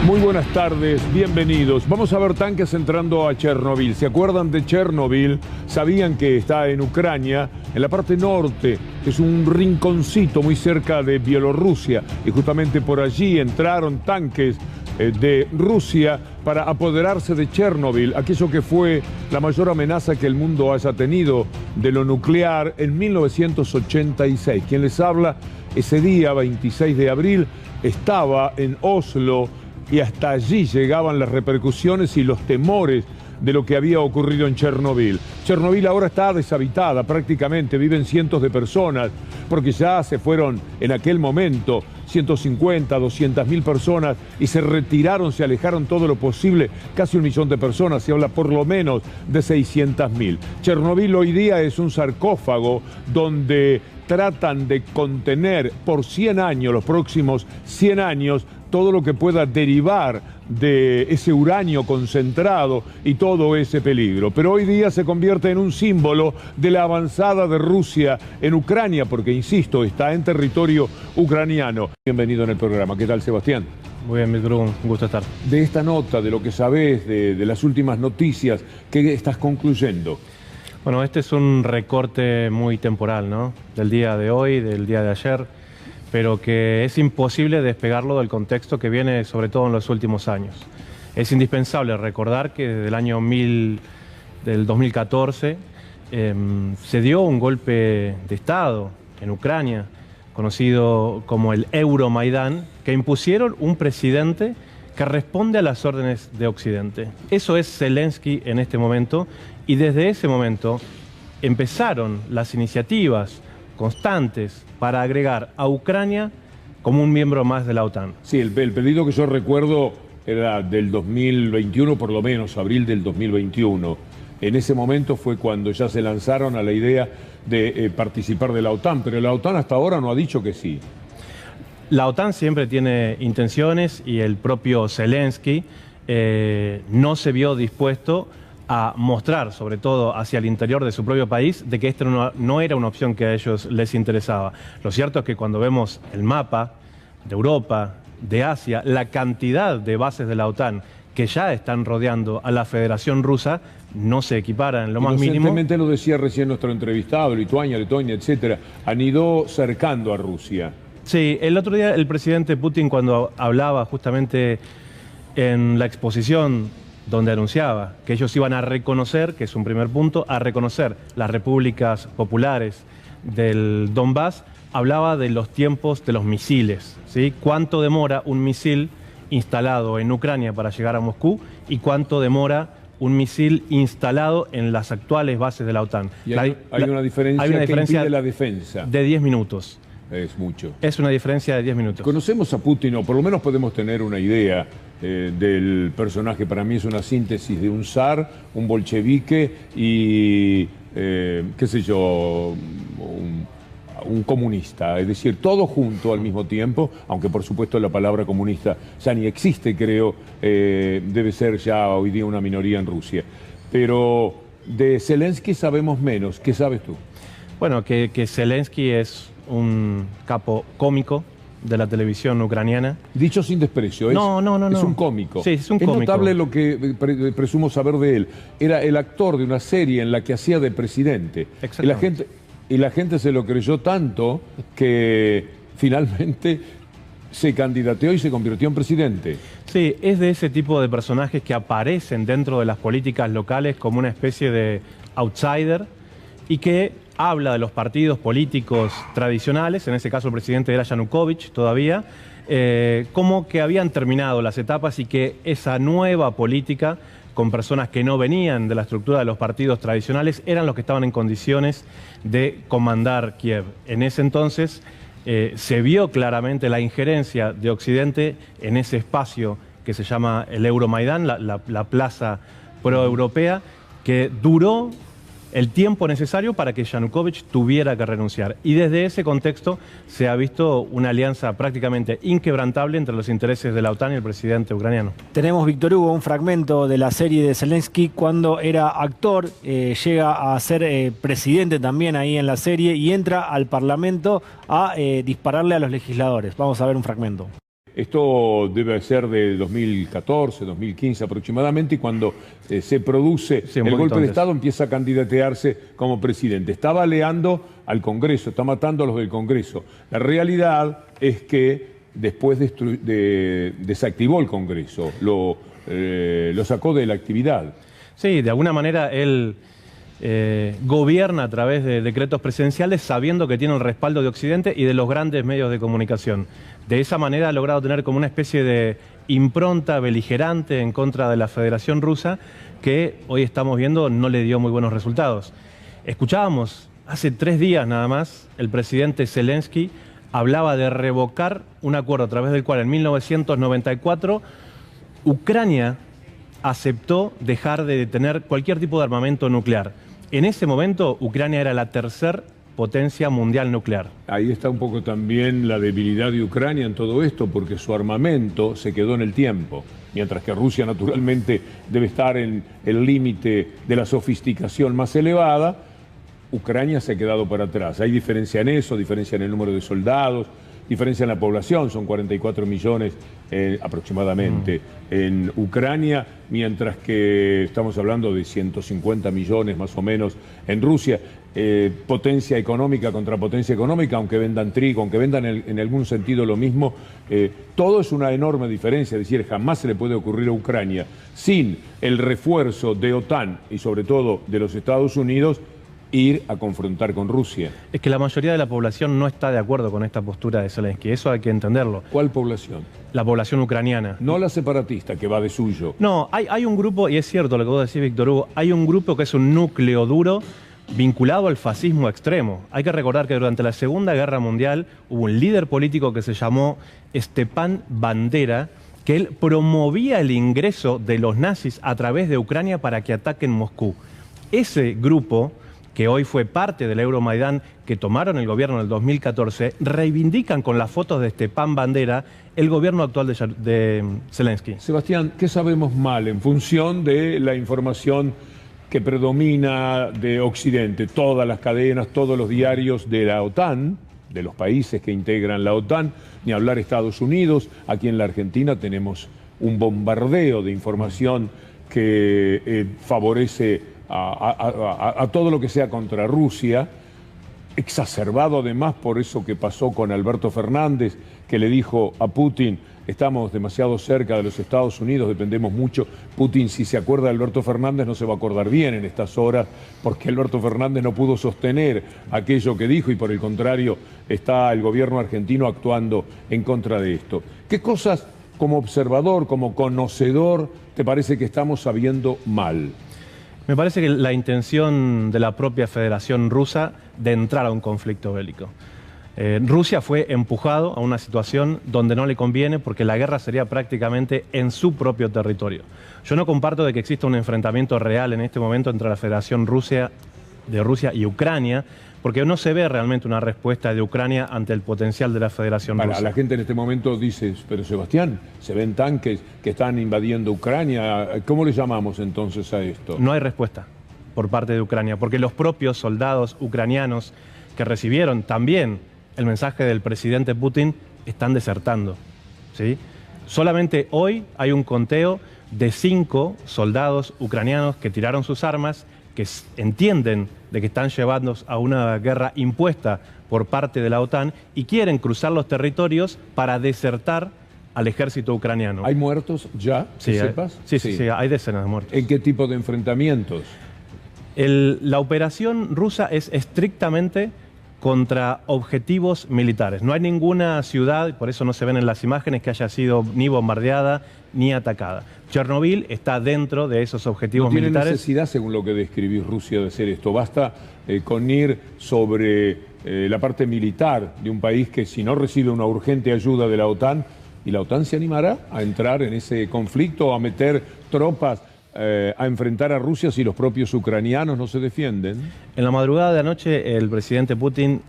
Muy buenas tardes, bienvenidos. Vamos a ver tanques entrando a Chernobyl. ¿Se acuerdan de Chernobyl? Sabían que está en Ucrania, en la parte norte, es un rinconcito muy cerca de Bielorrusia. Y justamente por allí entraron tanques de Rusia para apoderarse de Chernobyl, aquello que fue la mayor amenaza que el mundo haya tenido de lo nuclear en 1986. Quien les habla, ese día, 26 de abril, estaba en Oslo y hasta allí llegaban las repercusiones y los temores de lo que había ocurrido en Chernobyl. Chernobyl ahora está deshabitada prácticamente, viven cientos de personas, porque ya se fueron en aquel momento 150, 200.000 personas y se retiraron, se alejaron todo lo posible, casi 1 millón de personas, se habla por lo menos de 600.000. Chernobyl hoy día es un sarcófago donde tratan de contener por 100 años, los próximos 100 años, todo lo que pueda derivar de ese uranio concentrado y todo ese peligro. Pero hoy día se convierte en un símbolo de la avanzada de Rusia en Ucrania, porque, insisto, está en territorio ucraniano. Bienvenido en el programa. ¿Qué tal, Sebastián? Muy bien, Víctor Hugo, un gusto estar. De esta nota, de lo que sabés, de las últimas noticias, ¿qué estás concluyendo? Bueno, este es un recorte muy temporal, ¿no? Del día de hoy, del día de ayer, pero que es imposible despegarlo del contexto que viene, sobre todo en los últimos años. Es indispensable recordar que desde el año del 2014 se dio un golpe de Estado en Ucrania, conocido como el Euromaidán, que impusieron un presidente que responde a las órdenes de Occidente. Eso es Zelensky en este momento, y desde ese momento empezaron las iniciativas constantes para agregar a Ucrania como un miembro más de la OTAN. Sí, el pedido que yo recuerdo era del 2021, por lo menos, abril del 2021. En ese momento fue cuando ya se lanzaron a la idea de participar de la OTAN, pero la OTAN hasta ahora no ha dicho que sí. La OTAN siempre tiene intenciones y el propio Zelensky no se vio dispuesto a mostrar, sobre todo hacia el interior de su propio país, de que esto no era una opción que a ellos les interesaba. Lo cierto es que cuando vemos el mapa de Europa, de Asia, la cantidad de bases de la OTAN que ya están rodeando a la Federación Rusa, no se equipara en lo más mínimo. Recientemente lo decía recién nuestro entrevistado, Lituania, Letonia, etcétera, han ido cercando a Rusia. Sí, el otro día el presidente Putin, cuando hablaba justamente en la exposición donde anunciaba que ellos iban a reconocer, que es un primer punto, a reconocer las repúblicas populares del Donbass, hablaba de los tiempos de los misiles, ¿sí? ¿Cuánto demora un misil instalado en Ucrania para llegar a Moscú y cuánto demora un misil instalado en las actuales bases de la OTAN? Y hay una diferencia que impide la defensa. De 10 minutos. Es mucho. Es una diferencia de 10 minutos. Conocemos a Putin, o por lo menos podemos tener una idea del personaje. Para mí es una síntesis de un zar, un bolchevique y, qué sé yo, un comunista. Es decir, todo junto al mismo tiempo, aunque por supuesto la palabra comunista ya ni existe, creo, debe ser ya hoy día una minoría en Rusia. Pero de Zelensky sabemos menos. ¿Qué sabes tú? Bueno, que Zelensky es un capo cómico de la televisión ucraniana. Dicho sin desprecio, es un cómico. Sí, es un cómico. Es notable lo que presumo saber de él. Era el actor de una serie en la que hacía de presidente. Y la gente se lo creyó tanto que finalmente se candidateó y se convirtió en presidente. Sí, es de ese tipo de personajes que aparecen dentro de las políticas locales como una especie de outsider y que habla de los partidos políticos tradicionales, en ese caso el presidente era Yanukovych todavía, como que habían terminado las etapas y que esa nueva política, con personas que no venían de la estructura de los partidos tradicionales, eran los que estaban en condiciones de comandar Kiev. En ese entonces se vio claramente la injerencia de Occidente en ese espacio que se llama el Euromaidán, la plaza proeuropea, que duró el tiempo necesario para que Yanukovych tuviera que renunciar. Y desde ese contexto se ha visto una alianza prácticamente inquebrantable entre los intereses de la OTAN y el presidente ucraniano. Tenemos, Víctor Hugo, un fragmento de la serie de Zelensky cuando era actor, llega a ser presidente también ahí en la serie y entra al Parlamento a dispararle a los legisladores. Vamos a ver un fragmento. Esto debe ser de 2014, 2015 aproximadamente, y cuando se produce Sí, un el poquito golpe de antes. Estado empieza a candidatearse como presidente. Está baleando al Congreso, está matando a los del Congreso. La realidad es que después desactivó el Congreso, lo sacó de la actividad. Sí, de alguna manera él gobierna a través de decretos presidenciales sabiendo que tiene el respaldo de Occidente y de los grandes medios de comunicación. De esa manera ha logrado tener como una especie de impronta beligerante en contra de la Federación Rusa que hoy estamos viendo no le dio muy buenos resultados. Escuchábamos hace 3 días nada más, el presidente Zelensky hablaba de revocar un acuerdo a través del cual en 1994 Ucrania aceptó dejar de tener cualquier tipo de armamento nuclear. En ese momento, Ucrania era la tercera potencia mundial nuclear. Ahí está un poco también la debilidad de Ucrania en todo esto, porque su armamento se quedó en el tiempo, mientras que Rusia naturalmente debe estar en el límite de la sofisticación más elevada. Ucrania se ha quedado para atrás. Hay diferencia en eso, diferencia en el número de soldados, diferencia en la población, son 44 millones aproximadamente en Ucrania, mientras que estamos hablando de 150 millones más o menos en Rusia. Potencia económica contra potencia económica, aunque vendan trigo, aunque vendan en algún sentido lo mismo, todo es una enorme diferencia. Es decir, jamás se le puede ocurrir a Ucrania, sin el refuerzo de OTAN y sobre todo de los Estados Unidos, ir a confrontar con Rusia. Es que la mayoría de la población no está de acuerdo con esta postura de Zelensky, eso hay que entenderlo. ¿Cuál población? La población ucraniana. No la separatista, que va de suyo. No, hay un grupo, y es cierto lo que vos decís, Víctor Hugo, hay un grupo que es un núcleo duro vinculado al fascismo extremo. Hay que recordar que durante la Segunda Guerra Mundial hubo un líder político que se llamó Stepan Bandera, que él promovía el ingreso de los nazis a través de Ucrania para que ataquen Moscú. Ese grupo, que hoy fue parte del Euromaidán, que tomaron el gobierno en el 2014, reivindican con las fotos de Stepan Bandera el gobierno actual de Zelensky. Sebastián, ¿qué sabemos mal en función de la información que predomina de Occidente? Todas las cadenas, todos los diarios de la OTAN, de los países que integran la OTAN, ni hablar Estados Unidos. Aquí en la Argentina tenemos un bombardeo de información que favorece a todo lo que sea contra Rusia, exacerbado además por eso que pasó con Alberto Fernández, que le dijo a Putin: estamos demasiado cerca de los Estados Unidos, dependemos mucho. Putin, si se acuerda de Alberto Fernández, no se va a acordar bien en estas horas, porque Alberto Fernández no pudo sostener aquello que dijo y por el contrario está el gobierno argentino actuando en contra de esto. ¿Qué cosas, como observador, como conocedor, te parece que estamos sabiendo mal? Me parece que la intención de la propia Federación Rusa de entrar a un conflicto bélico. Rusia fue empujado a una situación donde no le conviene porque la guerra sería prácticamente en su propio territorio. Yo no comparto de que exista un enfrentamiento real en este momento entre la Federación de Rusia y Ucrania, porque no se ve realmente una respuesta de Ucrania ante el potencial de la Federación Rusa. La gente en este momento dice: pero Sebastián, se ven tanques que están invadiendo Ucrania. ¿Cómo le llamamos entonces a esto? No hay respuesta por parte de Ucrania, porque los propios soldados ucranianos que recibieron también el mensaje del presidente Putin están desertando, ¿sí? Solamente hoy hay un conteo de 5 soldados ucranianos que tiraron sus armas, que entienden de que están llevando a una guerra impuesta por parte de la OTAN y quieren cruzar los territorios para desertar al ejército ucraniano. ¿Hay muertos ya, Sí, que sepas? Sí, hay decenas de muertos. ¿En qué tipo de enfrentamientos? La operación rusa es estrictamente contra objetivos militares. No hay ninguna ciudad, y por eso no se ven en las imágenes, que haya sido ni bombardeada ni atacada. Chernobyl está dentro de esos objetivos no tiene militares. Necesidad, según lo que describís, Rusia, de hacer esto. Basta con ir sobre la parte militar de un país que, si no recibe una urgente ayuda de la OTAN, ¿y la OTAN se animará a entrar en ese conflicto, a meter tropas, a enfrentar a Rusia si los propios ucranianos no se defienden? En la madrugada de anoche el presidente Putin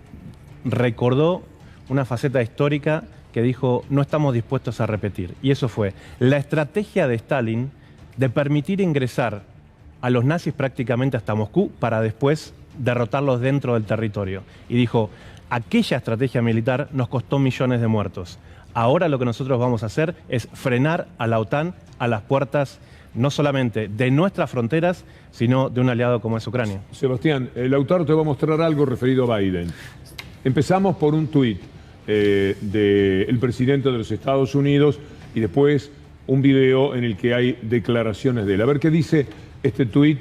recordó una faceta histórica que dijo: no estamos dispuestos a repetir. Y eso fue la estrategia de Stalin de permitir ingresar a los nazis prácticamente hasta Moscú para después derrotarlos dentro del territorio. Y dijo: aquella estrategia militar nos costó millones de muertos. Ahora lo que nosotros vamos a hacer es frenar a la OTAN a las puertas no solamente de nuestras fronteras, sino de un aliado como es Ucrania. Sebastián, Lautaro te va a mostrar algo referido a Biden. Empezamos por un tuit del presidente de los Estados Unidos y después un video en el que hay declaraciones de él. A ver qué dice este tuit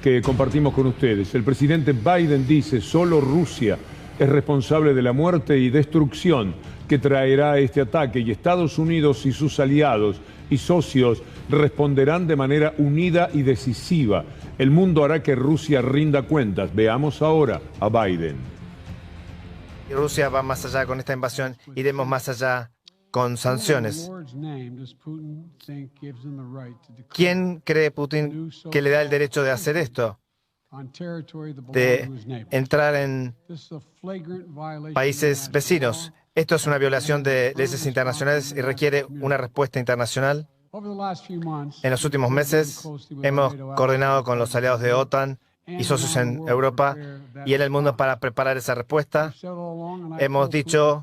que compartimos con ustedes. El presidente Biden dice: solo Rusia es responsable de la muerte y destrucción que traerá este ataque, y Estados Unidos y sus aliados y socios responderán de manera unida y decisiva. El mundo hará que Rusia rinda cuentas. Veamos ahora a Biden. Rusia va más allá con esta invasión, iremos más allá con sanciones. ¿Quién cree Putin que le da el derecho de hacer esto? De entrar en países vecinos. Esto es una violación de leyes internacionales y requiere una respuesta internacional. En los últimos meses hemos coordinado con los aliados de OTAN y socios en Europa y en el mundo para preparar esa respuesta. Hemos dicho,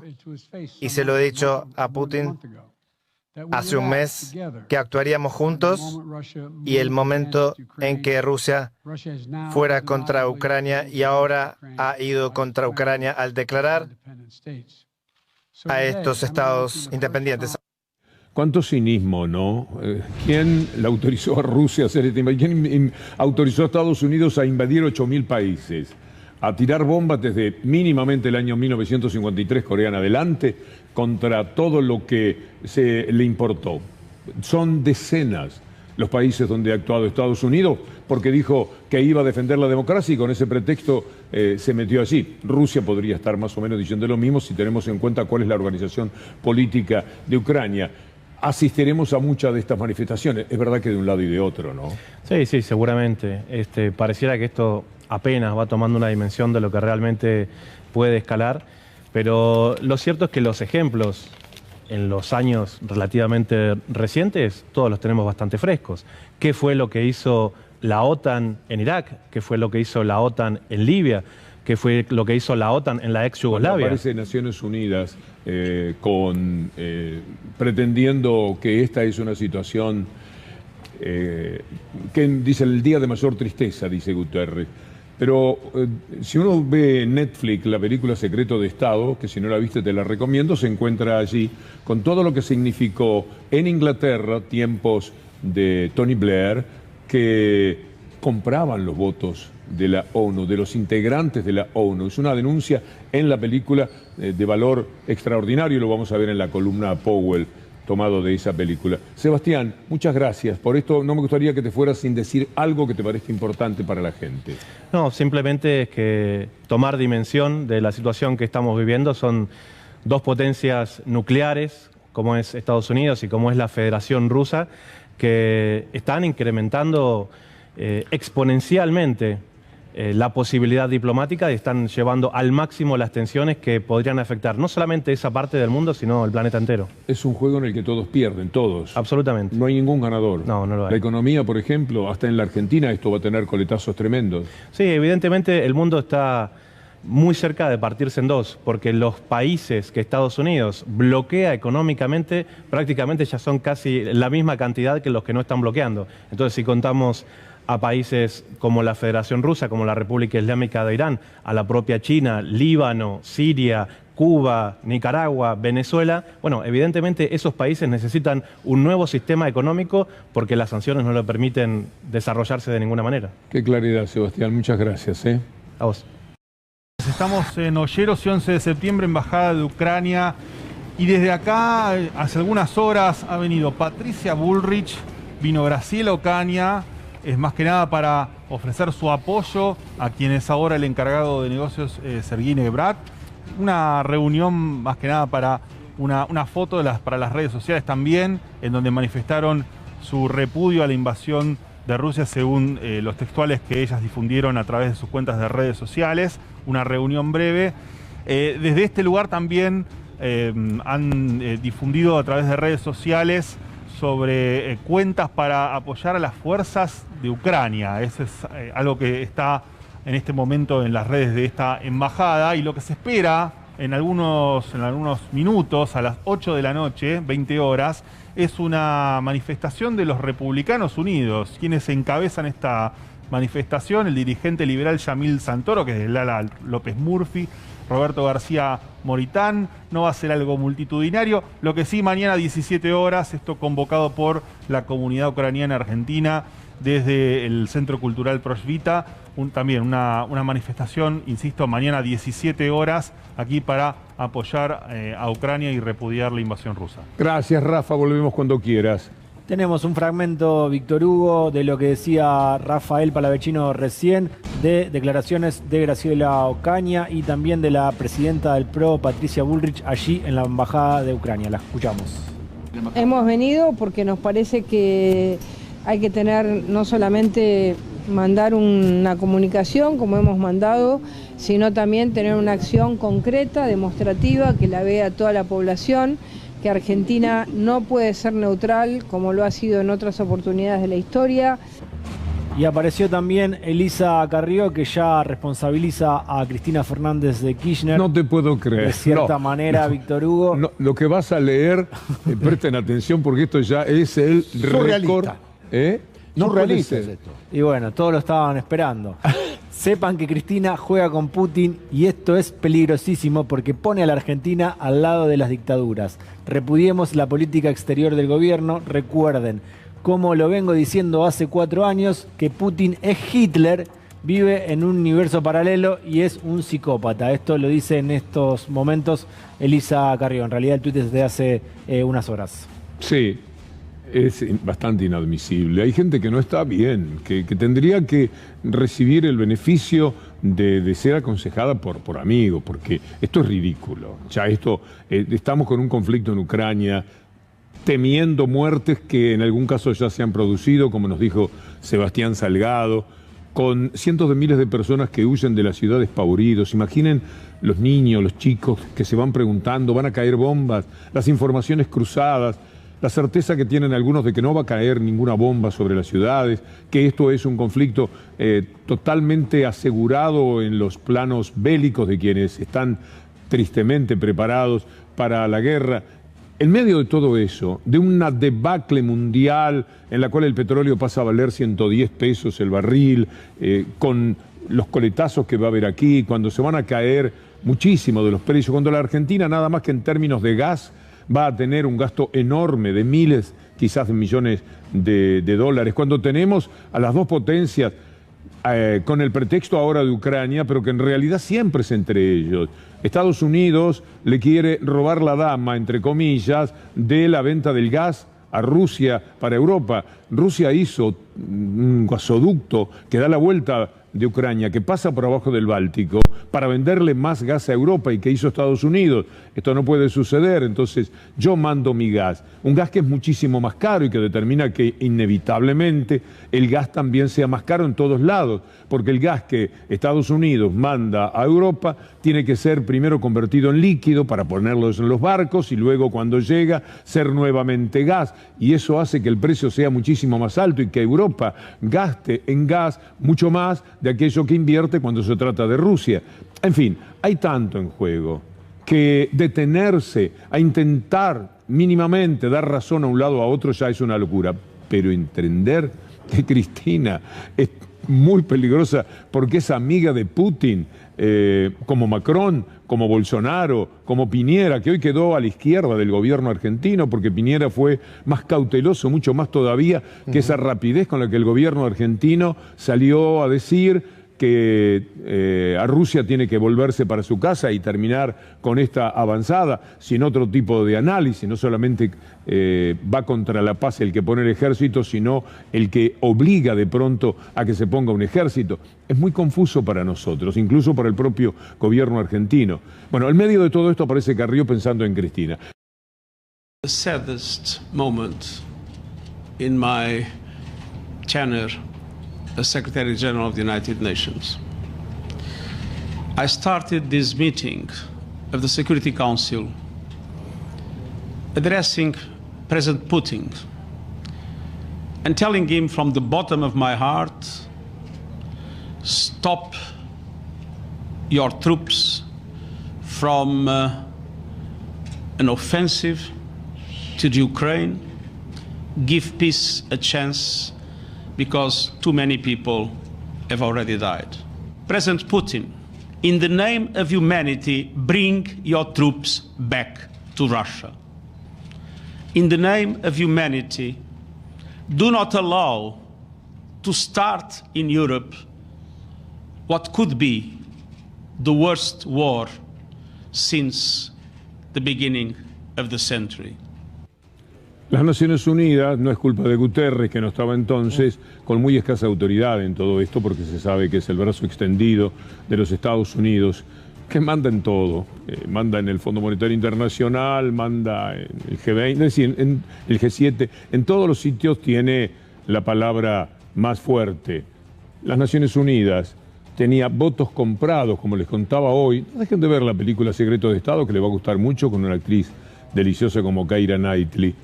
y se lo he dicho a Putin hace un mes, que actuaríamos juntos, y el momento en que Rusia fuera contra Ucrania, y ahora ha ido contra Ucrania al declarar a estos estados independientes. Cuánto cinismo, ¿no? ¿Quién le autorizó a Rusia a hacer este invasión? ¿Quién autorizó a Estados Unidos a invadir 8.000 países? A tirar bombas desde mínimamente el año 1953, Corea en adelante, contra todo lo que se le importó. Son decenas los países donde ha actuado Estados Unidos porque dijo que iba a defender la democracia y con ese pretexto se metió allí. Rusia podría estar más o menos diciendo lo mismo si tenemos en cuenta cuál es la organización política de Ucrania. Asistiremos a muchas de estas manifestaciones. Es verdad que de un lado y de otro, ¿no? Sí, sí, seguramente. Pareciera que esto apenas va tomando una dimensión de lo que realmente puede escalar, pero lo cierto es que los ejemplos en los años relativamente recientes, todos los tenemos bastante frescos. ¿Qué fue lo que hizo la OTAN en Irak? ¿Qué fue lo que hizo la OTAN en Libia? ¿Qué fue lo que hizo la OTAN en la ex Yugoslavia? Cuando aparece Naciones Unidas pretendiendo que esta es una situación que dice el día de mayor tristeza, dice Guterres. Pero si uno ve en Netflix la película Secreto de Estado, que si no la viste te la recomiendo, se encuentra allí con todo lo que significó en Inglaterra, tiempos de Tony Blair, que compraban los votos de la ONU, de los integrantes de la ONU. Es una denuncia en la película de valor extraordinario, lo vamos a ver en la columna Powell, tomado de esa película. Sebastián, muchas gracias. Por esto no me gustaría que te fueras sin decir algo que te parezca importante para la gente. No, simplemente es que tomar dimensión de la situación que estamos viviendo. Son dos potencias nucleares, como es Estados Unidos y como es la Federación Rusa, que están incrementando exponencialmente la posibilidad diplomática y están llevando al máximo las tensiones que podrían afectar no solamente esa parte del mundo, sino el planeta entero. Es un juego en el que todos pierden, todos. Absolutamente. No hay ningún ganador. No, no lo hay. La economía, por ejemplo, hasta en la Argentina esto va a tener coletazos tremendos. Sí, evidentemente el mundo está muy cerca de partirse en dos, porque los países que Estados Unidos bloquea económicamente prácticamente ya son casi la misma cantidad que los que no están bloqueando. Entonces, si contamos a países como la Federación Rusa, como la República Islámica de Irán, a la propia China, Líbano, Siria, Cuba, Nicaragua, Venezuela, bueno, evidentemente esos países necesitan un nuevo sistema económico porque las sanciones no lo permiten desarrollarse de ninguna manera. Qué claridad, Sebastián. Muchas gracias. A vos. Estamos en Olleros y 11 de septiembre, Embajada de Ucrania, y desde acá, hace algunas horas, ha venido Patricia Bullrich, vino Graciela Ocaña, es más que nada para ofrecer su apoyo a quien es ahora el encargado de negocios, Sergei Nebrat. Una reunión más que nada para una foto para las redes sociales también, en donde manifestaron su repudio a la invasión de Rusia según los textuales que ellas difundieron a través de sus cuentas de redes sociales. Una reunión breve. Desde este lugar también han difundido a través de redes sociales sobre cuentas para apoyar a las fuerzas de Ucrania. Eso es algo que está en este momento en las redes de esta embajada, y lo que se espera en algunos minutos, a las 8 de la noche, 20 horas, es una manifestación de los Republicanos Unidos. Quienes encabezan esta manifestación: el dirigente liberal Yamil Santoro, que es el ala López Murphy, Roberto García Moritán. No va a ser algo multitudinario. Lo que sí, mañana 17 horas, esto convocado por la comunidad ucraniana argentina desde el Centro Cultural Proshvita, también una manifestación, insisto, mañana 17 horas, aquí para apoyar a Ucrania y repudiar la invasión rusa. Gracias, Rafa, volvemos cuando quieras. Tenemos un fragmento, Víctor Hugo, de lo que decía Rafael Palavecino recién, de declaraciones de Graciela Ocaña y también de la presidenta del PRO, Patricia Bullrich, allí en la Embajada de Ucrania. La escuchamos. Hemos venido porque nos parece que hay que tener, no solamente mandar una comunicación como hemos mandado, sino también tener una acción concreta, demostrativa, que la vea toda la población, que Argentina no puede ser neutral como lo ha sido en otras oportunidades de la historia. Y apareció también Elisa Carrió, que ya responsabiliza a Cristina Fernández de Kirchner. No te puedo creer. De cierta manera, Víctor Hugo. No, lo que vas a leer, presten atención porque esto ya es el récord. No puede ser. Y bueno, todos lo estaban esperando. Sepan que Cristina juega con Putin y esto es peligrosísimo porque pone a la Argentina al lado de las dictaduras. Repudiemos la política exterior del gobierno. Recuerden, como lo vengo diciendo hace 4 años, que Putin es Hitler, vive en un universo paralelo y es un psicópata. Esto lo dice en estos momentos Elisa Carrió. En realidad el tuit es de hace unas horas. Sí. Es bastante inadmisible. Hay gente que no está bien, que tendría que recibir el beneficio de ser aconsejada por amigos, porque esto es ridículo. Ya estamos con un conflicto en Ucrania, temiendo muertes que en algún caso ya se han producido, como nos dijo Sebastián Salgado, con cientos de miles de personas que huyen de las ciudades despavoridos. Imaginen los niños, los chicos que se van preguntando, ¿van a caer bombas? Las informaciones cruzadas. La certeza que tienen algunos de que no va a caer ninguna bomba sobre las ciudades, que esto es un conflicto totalmente asegurado en los planos bélicos de quienes están tristemente preparados para la guerra. En medio de todo eso, de una debacle mundial en la cual el petróleo pasa a valer 110 pesos el barril, con los coletazos que va a haber aquí, cuando se van a caer muchísimo de los precios, cuando la Argentina, nada más que en términos de gas, va a tener un gasto enorme de miles, quizás de millones de dólares. Cuando tenemos a las dos potencias con el pretexto ahora de Ucrania, pero que en realidad siempre es entre ellos. Estados Unidos le quiere robar la dama, entre comillas, de la venta del gas a Rusia para Europa. Rusia hizo un gasoducto que da la vuelta de Ucrania, que pasa por abajo del Báltico, para venderle más gas a Europa. ¿Y qué hizo Estados Unidos? Esto no puede suceder, entonces yo mando mi gas. Un gas que es muchísimo más caro y que determina que inevitablemente el gas también sea más caro en todos lados, porque el gas que Estados Unidos manda a Europa tiene que ser primero convertido en líquido para ponerlos en los barcos y luego cuando llega ser nuevamente gas. Y eso hace que el precio sea muchísimo más alto y que Europa gaste en gas mucho más de aquello que invierte cuando se trata de Rusia. En fin, hay tanto en juego que detenerse a intentar mínimamente dar razón a un lado o a otro ya es una locura. Pero entender que Cristina es muy peligrosa porque es amiga de Putin, como Macron, como Bolsonaro, como Piñera, que hoy quedó a la izquierda del gobierno argentino porque Piñera fue más cauteloso, mucho más todavía que esa rapidez con la que el gobierno argentino salió a decir que a Rusia tiene que volverse para su casa y terminar con esta avanzada, sin otro tipo de análisis. No solamente va contra la paz el que pone el ejército, sino el que obliga de pronto a que se ponga un ejército. Es muy confuso para nosotros, incluso para el propio gobierno argentino. Bueno, en medio de todo esto aparece Carrió pensando en Cristina. The saddest moment in my tenure as Secretary General of the United Nations. I started this meeting of the Security Council addressing President Putin and telling him from the bottom of my heart, stop your troops from an offensive to Ukraine, give peace a chance, because too many people have already died. President Putin, in the name of humanity, bring your troops back to Russia. In the name of humanity, do not allow to start in Europe what could be the worst war since the beginning of the century. Las Naciones Unidas, no es culpa de Guterres, que no estaba entonces, con muy escasa autoridad en todo esto, porque se sabe que es el brazo extendido de los Estados Unidos, que manda en todo. Manda en el Fondo Monetario Internacional, manda en el G20, es decir, en el G7, en todos los sitios tiene la palabra más fuerte. Las Naciones Unidas tenía votos comprados, como les contaba hoy. No dejen de ver la película Secretos de Estado, que les va a gustar mucho, con una actriz deliciosa como Keira Knightley.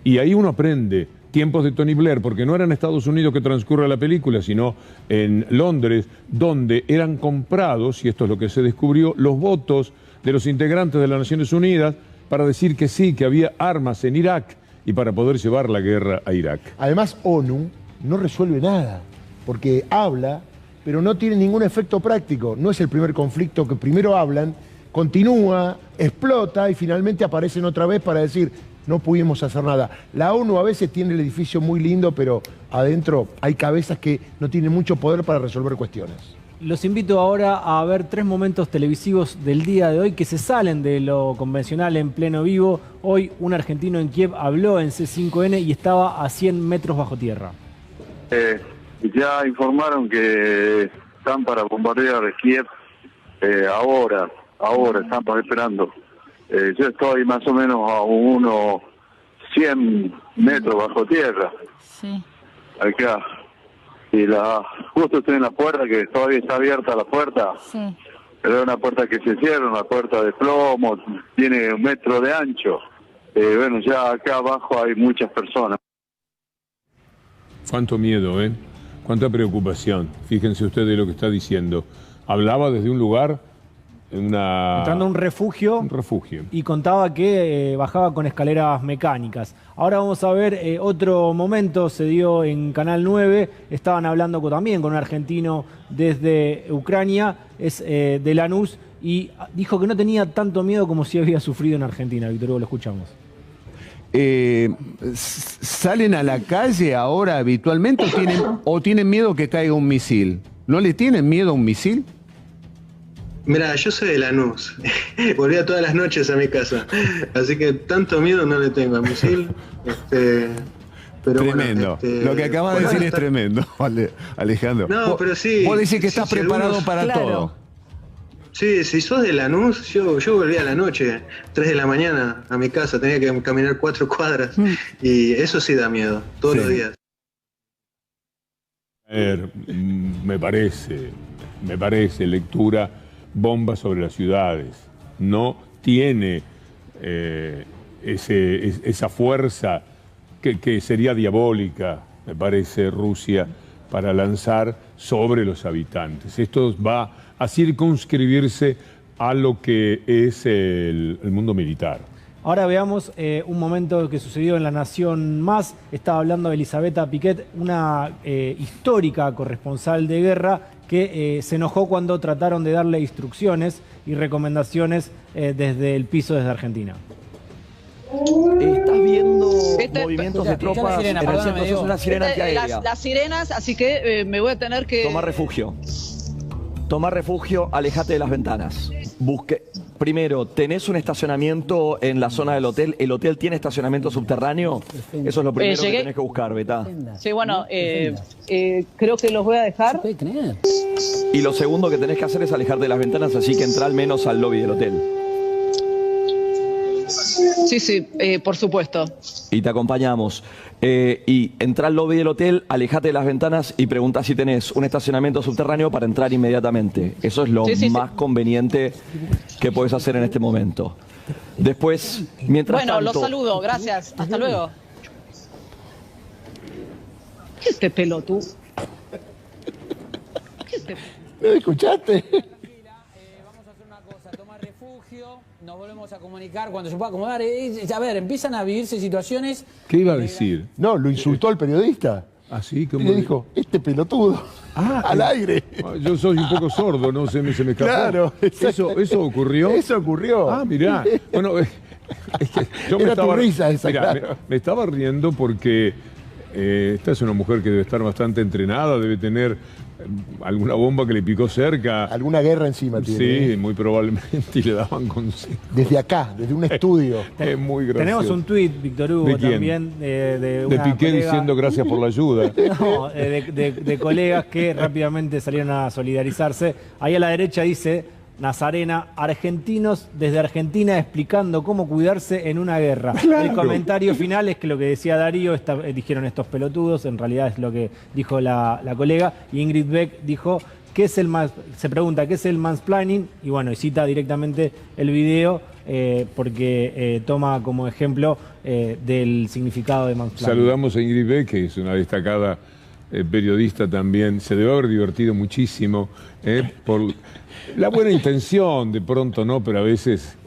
Y ahí uno aprende tiempos de Tony Blair, porque no era en Estados Unidos que transcurre la película, sino en Londres, donde eran comprados, y esto es lo que se descubrió, los votos de los integrantes de las Naciones Unidas para decir que sí, que había armas en Irak y para poder llevar la guerra a Irak. Además, ONU no resuelve nada, porque habla, pero no tiene ningún efecto práctico. No es el primer conflicto que primero hablan, continúa, explota y finalmente aparecen otra vez para decir: no pudimos hacer nada. La ONU a veces tiene el edificio muy lindo, pero adentro hay cabezas que no tienen mucho poder para resolver cuestiones. Los invito ahora a ver 3 momentos televisivos del día de hoy que se salen de lo convencional en pleno vivo. Hoy un argentino en Kiev habló en C5N y estaba a 100 metros bajo tierra. Ya informaron que están para bombardear Kiev ahora estamos esperando. Yo estoy más o menos a unos 100 metros bajo tierra. Sí. Acá. Y justo estoy en la puerta, que todavía está abierta la puerta. Sí. Pero es una puerta que se cierra, una puerta de plomo, tiene 1 metro de ancho. Bueno, ya acá abajo hay muchas personas. Cuánto miedo, ¿eh? Cuánta preocupación. Fíjense ustedes lo que está diciendo. Hablaba desde un lugar... entrando a un refugio. Y contaba que bajaba con escaleras mecánicas. Ahora vamos a ver otro momento, se dio en Canal 9. Estaban hablando también con un argentino desde Ucrania, es de Lanús, y dijo que no tenía tanto miedo como si había sufrido en Argentina. Víctor Hugo, lo escuchamos. ¿Salen a la calle ahora habitualmente o tienen miedo que caiga un misil? ¿No le tienen miedo a un misil? Mira, yo soy de Lanús, volvía todas las noches a mi casa, así que tanto miedo no le tengo al misil. Pero tremendo. Bueno, lo que acabas de decir es tremendo, Alejandro. No, pero sí. Vos decís que estás preparado para todo. Sí, si sos de Lanús, yo volvía a la noche, 3 de la mañana a mi casa, tenía que caminar 4 cuadras y eso sí da miedo, todos los días. A ver, me parece lectura... bombas sobre las ciudades. No tiene esa fuerza que sería diabólica, me parece, Rusia, para lanzar sobre los habitantes. Esto va a circunscribirse a lo que es el mundo militar. Ahora veamos un momento que sucedió en La Nación Más. Estaba hablando Elisabetta Piquet, una histórica corresponsal de guerra, que se enojó cuando trataron de darle instrucciones y recomendaciones desde el piso desde Argentina. Estás viendo movimientos de tropas en el centro, es una sirena antiaérea. Las sirenas, así que me voy a tener que... Toma refugio, alejate de las ventanas. Primero, ¿tenés un estacionamiento en la zona del hotel? ¿El hotel tiene estacionamiento subterráneo? Eso es lo primero que tenés que buscar, Betá. Sí, bueno, creo que los voy a dejar. Y lo segundo que tenés que hacer es alejarte de las ventanas, así que entra al menos al lobby del hotel. Sí, por supuesto. Y te acompañamos. Y entra al lobby del hotel, alejate de las ventanas y pregunta si tenés un estacionamiento subterráneo para entrar inmediatamente. Eso es lo más conveniente que puedes hacer en este momento. Después, mientras tanto... Bueno, los saludo, gracias. Hasta luego. ¿Qué es este pelotudo? ¿Me escuchaste? Vamos a hacer una cosa, tomar refugio. Nos volvemos a comunicar cuando se pueda acomodar. A ver, empiezan a vivirse situaciones... ¿Qué iba a decir? No, lo insultó al periodista. ¿Ah, sí? Y le dijo, este pelotudo, al aire. Yo soy un poco sordo, no se me escapó. Claro, ¿Eso ocurrió? Eso ocurrió. Ah, mirá. Bueno, es que yo Era tu risa esa, mirá, claro. me estaba riendo porque esta es una mujer que debe estar bastante entrenada, debe tener alguna bomba que le picó cerca. Alguna guerra encima tiene. Sí, muy probablemente, y le daban consejos. Desde acá, desde un estudio. Es muy gracioso. Tenemos un tuit, Víctor Hugo, ¿De quién? también de De una Piqué colega- diciendo gracias por la ayuda. No, de colegas que rápidamente salieron a solidarizarse. Ahí a la derecha dice Nazarena, argentinos desde Argentina explicando cómo cuidarse en una guerra. Claro. El comentario final es que lo que decía Darío, dijeron estos pelotudos, en realidad es lo que dijo la colega, y Ingrid Beck dijo, se pregunta, ¿qué es el mansplaining? Y bueno, y cita directamente el video porque toma como ejemplo del significado de mansplaining. Saludamos a Ingrid Beck, que es una destacada periodista también. Se debe haber divertido muchísimo por la buena intención, de pronto no, pero a veces,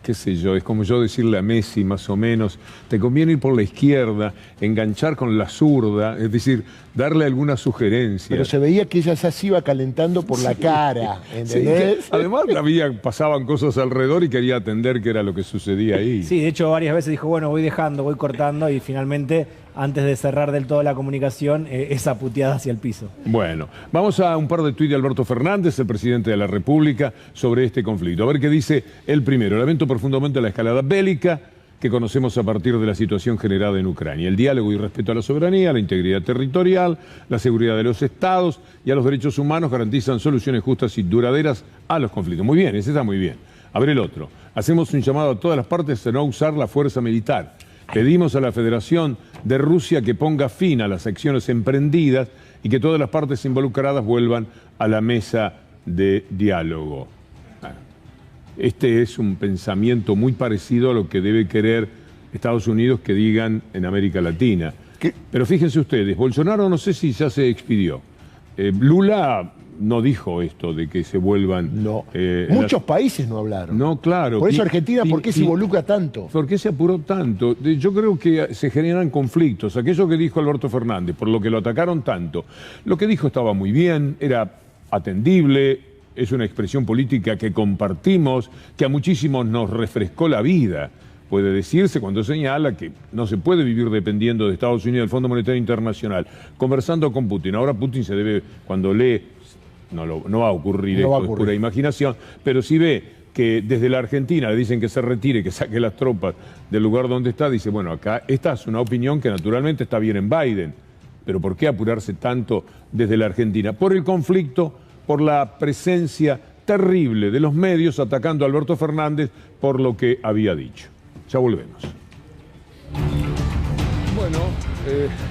qué sé yo, es como yo decirle a Messi más o menos, te conviene ir por la izquierda, enganchar con la zurda, es decir, darle alguna sugerencia. Pero se veía que ella ya se iba calentando por la cara, Sí, ¿entendés? además pasaban cosas alrededor y quería atender qué era lo que sucedía ahí. Sí, de hecho varias veces dijo, bueno, voy dejando, voy cortando y finalmente, antes de cerrar del todo la comunicación, esa puteada hacia el piso. Bueno, vamos a un par de tuits de Alberto Fernández, el presidente de la República, sobre este conflicto. A ver qué dice el primero. Lamento profundamente la escalada bélica que conocemos a partir de la situación generada en Ucrania. El diálogo y respeto a la soberanía, la integridad territorial, la seguridad de los estados y a los derechos humanos garantizan soluciones justas y duraderas a los conflictos. Muy bien, ese está muy bien. A ver el otro. Hacemos un llamado a todas las partes a no usar la fuerza militar. Pedimos a la Federación de Rusia que ponga fin a las acciones emprendidas y que todas las partes involucradas vuelvan a la mesa de diálogo. Este es un pensamiento muy parecido a lo que debe querer Estados Unidos que digan en América Latina. Pero fíjense ustedes, Bolsonaro no sé si ya se expidió. Lula no dijo esto de que se vuelvan... No. Muchos países no hablaron. No, claro. Por eso Argentina, ¿por qué se involucra tanto? ¿Por qué se apuró tanto? Yo creo que se generan conflictos. Aquello que dijo Alberto Fernández, por lo que lo atacaron tanto, lo que dijo estaba muy bien, era atendible, es una expresión política que compartimos, que a muchísimos nos refrescó la vida. Puede decirse cuando señala que no se puede vivir dependiendo de Estados Unidos, del Fondo Monetario Internacional, conversando con Putin. Ahora Putin se debe, cuando lee, no va a ocurrir, No va a esto es ocurrir. pura imaginación, pero si ve que desde la Argentina le dicen que se retire, que saque las tropas del lugar donde está, dice, bueno, acá esta es una opinión que naturalmente está bien en Biden, pero ¿por qué apurarse tanto desde la Argentina? Por el conflicto, por la presencia terrible de los medios atacando a Alberto Fernández por lo que había dicho. Ya volvemos. Bueno,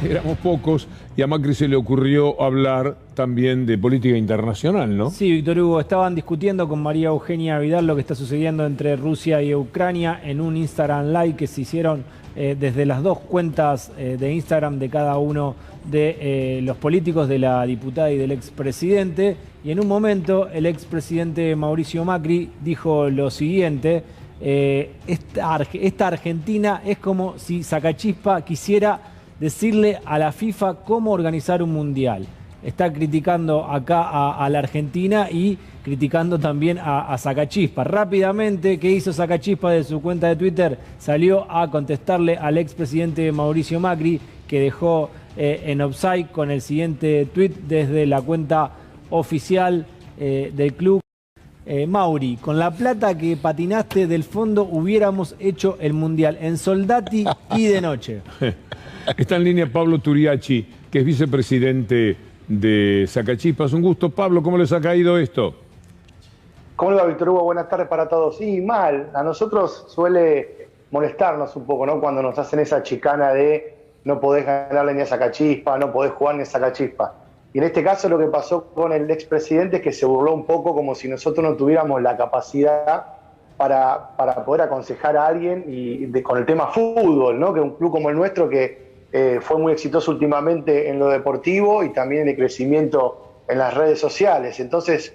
éramos pocos y a Macri se le ocurrió hablar también de política internacional, ¿no? Sí, Víctor Hugo, estaban discutiendo con María Eugenia Vidal lo que está sucediendo entre Rusia y Ucrania en un Instagram Live que se hicieron desde las dos cuentas de Instagram de cada uno de los políticos, de la diputada y del expresidente. Y en un momento el expresidente Mauricio Macri dijo lo siguiente: esta Argentina es como si Sacachispa quisiera decirle a la FIFA cómo organizar un mundial. Está criticando acá a la Argentina y criticando también a Sacachispa. Rápidamente, ¿qué hizo Sacachispa de su cuenta de Twitter? Salió a contestarle al expresidente Mauricio Macri, que dejó en offside con el siguiente tweet desde la cuenta oficial del club. Mauri, con la plata que patinaste del fondo hubiéramos hecho el mundial en Soldati y de noche. Está en línea Pablo Turiachi, que es vicepresidente de Sacachispas. Un gusto, Pablo, ¿cómo les ha caído esto? ¿Cómo le va, Víctor Hugo? Buenas tardes para todos. Sí, mal. A nosotros suele molestarnos un poco, ¿no? Cuando nos hacen esa chicana de no podés ganarle ni a Sacachispa, no podés jugar ni a Sacachispa. Y en este caso lo que pasó con el expresidente es que se burló un poco como si nosotros no tuviéramos la capacidad para poder aconsejar a alguien con el tema fútbol, ¿no? Que un club como el nuestro que fue muy exitoso últimamente en lo deportivo y también en el crecimiento en las redes sociales. Entonces,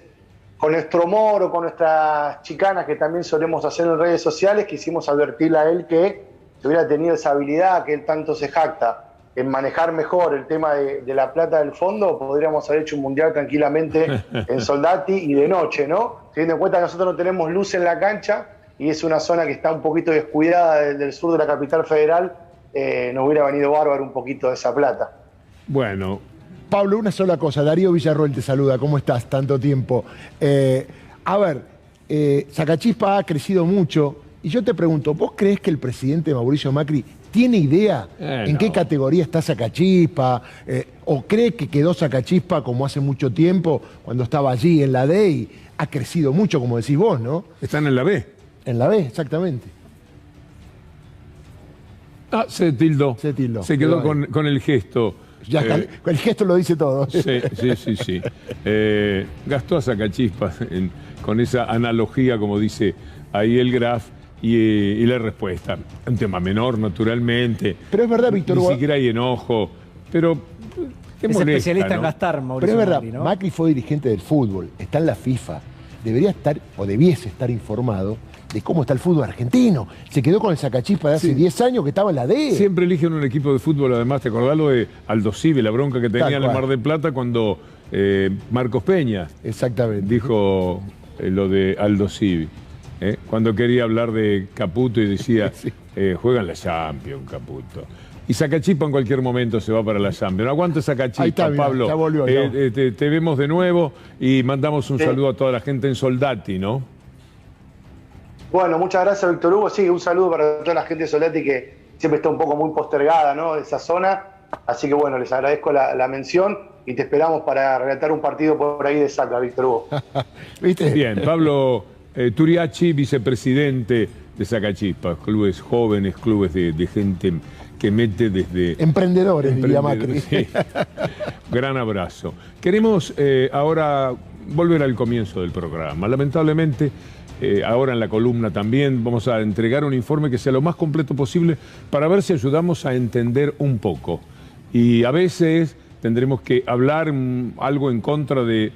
con nuestro humor o con nuestras chicanas que también solemos hacer en redes sociales, quisimos advertirle a él que si hubiera tenido esa habilidad que él tanto se jacta en manejar mejor el tema de la plata del fondo, podríamos haber hecho un mundial tranquilamente en Soldati y de noche, ¿no? Teniendo en cuenta que nosotros no tenemos luz en la cancha y es una zona que está un poquito descuidada del sur de la capital federal, nos hubiera venido bárbaro un poquito de esa plata. Bueno, Pablo, una sola cosa. Darío Villarroel te saluda. ¿Cómo estás? Tanto tiempo. A ver, Sacachispa ha crecido mucho. Y yo te pregunto, ¿vos crees que el presidente Mauricio Macri tiene idea en qué categoría está Sacachispa? ¿O cree que quedó Sacachispa como hace mucho tiempo, cuando estaba allí en la D y ha crecido mucho, como decís vos, ¿no? Están en la B. En la B, exactamente. Ah, se tildó. Se tildó. Se quedó con el gesto. Ya, el gesto lo dice todo. Sí. Gastó a Sacachispas con esa analogía, como dice ahí el Graf, y la respuesta. Un tema menor, naturalmente. Pero es verdad, Víctor. Ni siquiera hay enojo. Pero qué molesta, especialista ¿no? en gastar, Mauricio. Pero es verdad, Macri, ¿no? Macri fue dirigente del fútbol, está en la FIFA. Debería estar, o debiese estar informado de cómo está el fútbol argentino. Se quedó con el Sacachispa de hace 10 años que estaba en la D. Siempre eligen un equipo de fútbol, además, ¿te acordás lo de Aldo Civi, la bronca que tenía en el Mar del Plata cuando Marcos Peña dijo lo de Aldo Civi? Cuando quería hablar de Caputo y decía, juegan la Champions, Caputo. Y Sacachispa en cualquier momento se va para la Champions. Aguante Sacachispa, Ahí está, mira, Pablo. ya volvió, ya. Te vemos de nuevo y mandamos un saludo a toda la gente en Soldati, ¿no? Bueno, muchas gracias, Víctor Hugo. Sí, un saludo para toda la gente de Soldati que siempre está un poco muy postergada, ¿no?, de esa zona. Así que bueno, les agradezco la mención y te esperamos para relatar un partido por ahí de Saca, Víctor Hugo. ¿Viste? Bien, Pablo Turiachi, vicepresidente de Sacachispa, clubes jóvenes, clubes de gente que mete desde... Emprendedores, diría Macri. Sí. Gran abrazo. Queremos ahora volver al comienzo del programa. Lamentablemente, ahora en la columna también vamos a entregar un informe que sea lo más completo posible para ver si ayudamos a entender un poco. Y a veces tendremos que hablar algo en contra de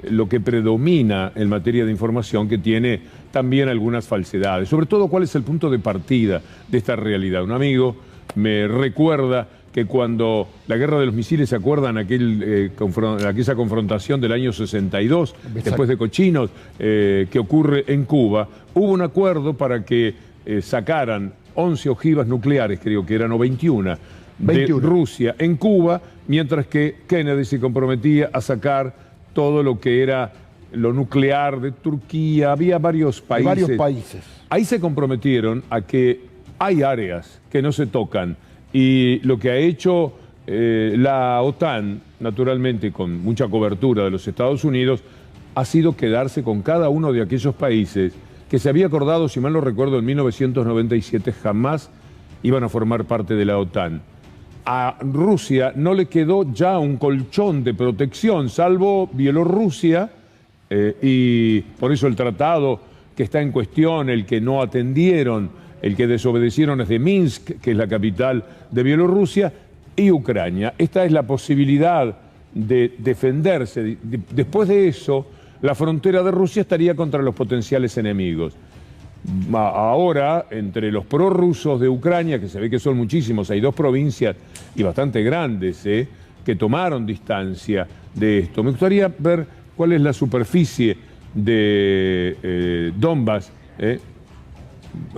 lo que predomina en materia de información, que tiene también algunas falsedades. Sobre todo, cuál es el punto de partida de esta realidad. Un amigo me recuerda que cuando la guerra de los misiles, ¿se acuerdan? Aquella confrontación del año 62, después de Cochinos, que ocurre en Cuba, hubo un acuerdo para que sacaran 11 ojivas nucleares, creo que eran, o 21, de Rusia en Cuba, mientras que Kennedy se comprometía a sacar todo lo que era lo nuclear de Turquía. Había varios países. Ahí se comprometieron a que hay áreas que no se tocan, y lo que ha hecho la OTAN, naturalmente con mucha cobertura de los Estados Unidos, ha sido quedarse con cada uno de aquellos países que se había acordado, si mal no recuerdo, en 1997 jamás iban a formar parte de la OTAN. A Rusia no le quedó ya un colchón de protección, salvo Bielorrusia, y por eso el tratado que está en cuestión, el que no atendieron, el que desobedecieron, es de Minsk, que es la capital de Bielorrusia, y Ucrania. Esta es la posibilidad de defenderse. Después de eso, la frontera de Rusia estaría contra los potenciales enemigos. Ahora, entre los prorrusos de Ucrania, que se ve que son muchísimos, hay 2 provincias y bastante grandes que tomaron distancia de esto. Me gustaría ver cuál es la superficie de Donbass.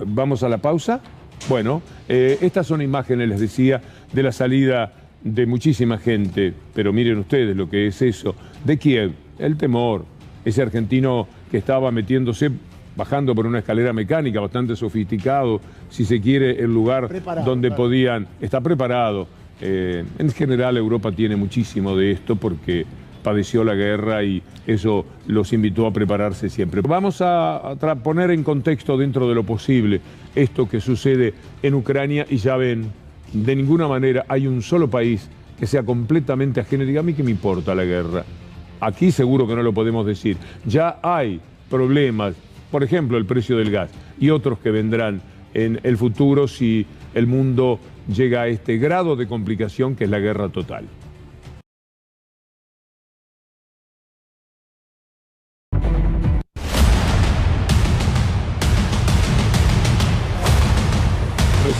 ¿Vamos a la pausa? Bueno, estas son imágenes, les decía, de la salida de muchísima gente, pero miren ustedes lo que es eso, de Kiev, el temor, ese argentino que estaba metiéndose, bajando por una escalera mecánica bastante sofisticado, si se quiere, el lugar donde podían... Está preparado. En general, Europa tiene muchísimo de esto porque padeció la guerra y eso los invitó a prepararse siempre. Vamos a poner en contexto, dentro de lo posible, esto que sucede en Ucrania, y ya ven, de ninguna manera hay un solo país que sea completamente ajeno. Diga, a mí qué me importa la guerra. Aquí seguro que no lo podemos decir. Ya hay problemas, por ejemplo, el precio del gas, y otros que vendrán en el futuro si el mundo llega a este grado de complicación que es la guerra total.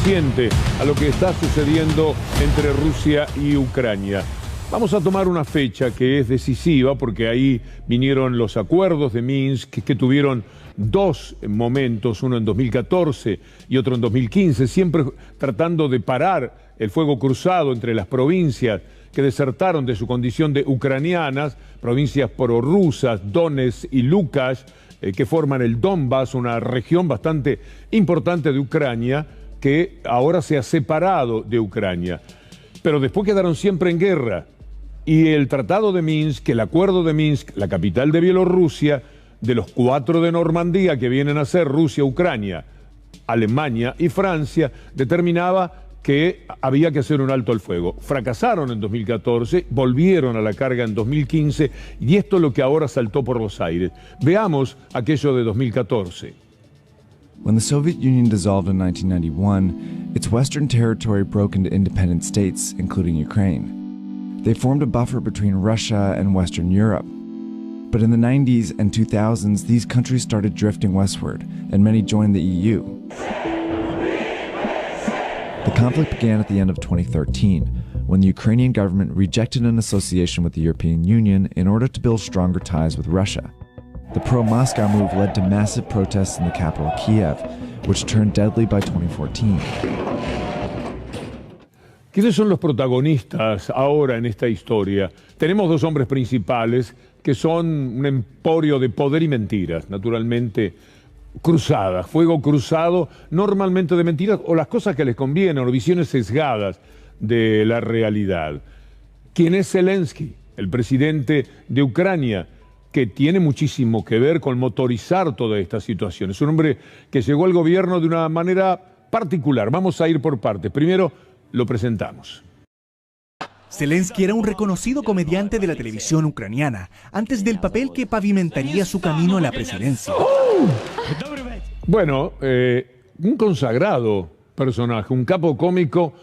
consciente a lo que está sucediendo entre Rusia y Ucrania. Vamos a tomar una fecha que es decisiva porque ahí vinieron los acuerdos de Minsk que tuvieron dos momentos, uno en 2014 y otro en 2015, siempre tratando de parar el fuego cruzado entre las provincias que desertaron de su condición de ucranianas, provincias prorrusas, Donetsk y Luhansk, que forman el Donbass, una región bastante importante de Ucrania, que ahora se ha separado de Ucrania. Pero después quedaron siempre en guerra. Y el Tratado de Minsk, el Acuerdo de Minsk, la capital de Bielorrusia, de los 4 de Normandía que vienen a ser Rusia, Ucrania, Alemania y Francia, determinaba que había que hacer un alto al fuego. Fracasaron en 2014, volvieron a la carga en 2015 y esto es lo que ahora saltó por los aires. Veamos aquello de 2014. When the Soviet Union dissolved in 1991, its western territory broke into independent states, including Ukraine. They formed a buffer between Russia and Western Europe. But in the 90s and 2000s, these countries started drifting westward, and many joined the EU. The conflict began at the end of 2013, when the Ukrainian government rejected an association with the European Union in order to build stronger ties with Russia. The pro-Moscow move led to massive protests in the capital, Kiev, which turned deadly by 2014. ¿Quiénes son los protagonistas ahora en esta historia? Tenemos dos hombres principales que son un emporio de poder y mentiras, naturalmente cruzadas, fuego cruzado, normalmente de mentiras o las cosas que les convienen, o visiones sesgadas de la realidad. ¿Quién es Zelensky, el presidente de Ucrania, que tiene muchísimo que ver con motorizar toda esta situación? Es un hombre que llegó al gobierno de una manera particular. Vamos a ir por partes. Primero, lo presentamos. Zelensky era un reconocido comediante de la televisión ucraniana, antes del papel que pavimentaría su camino a la presidencia. Bueno, un consagrado personaje, un capo cómico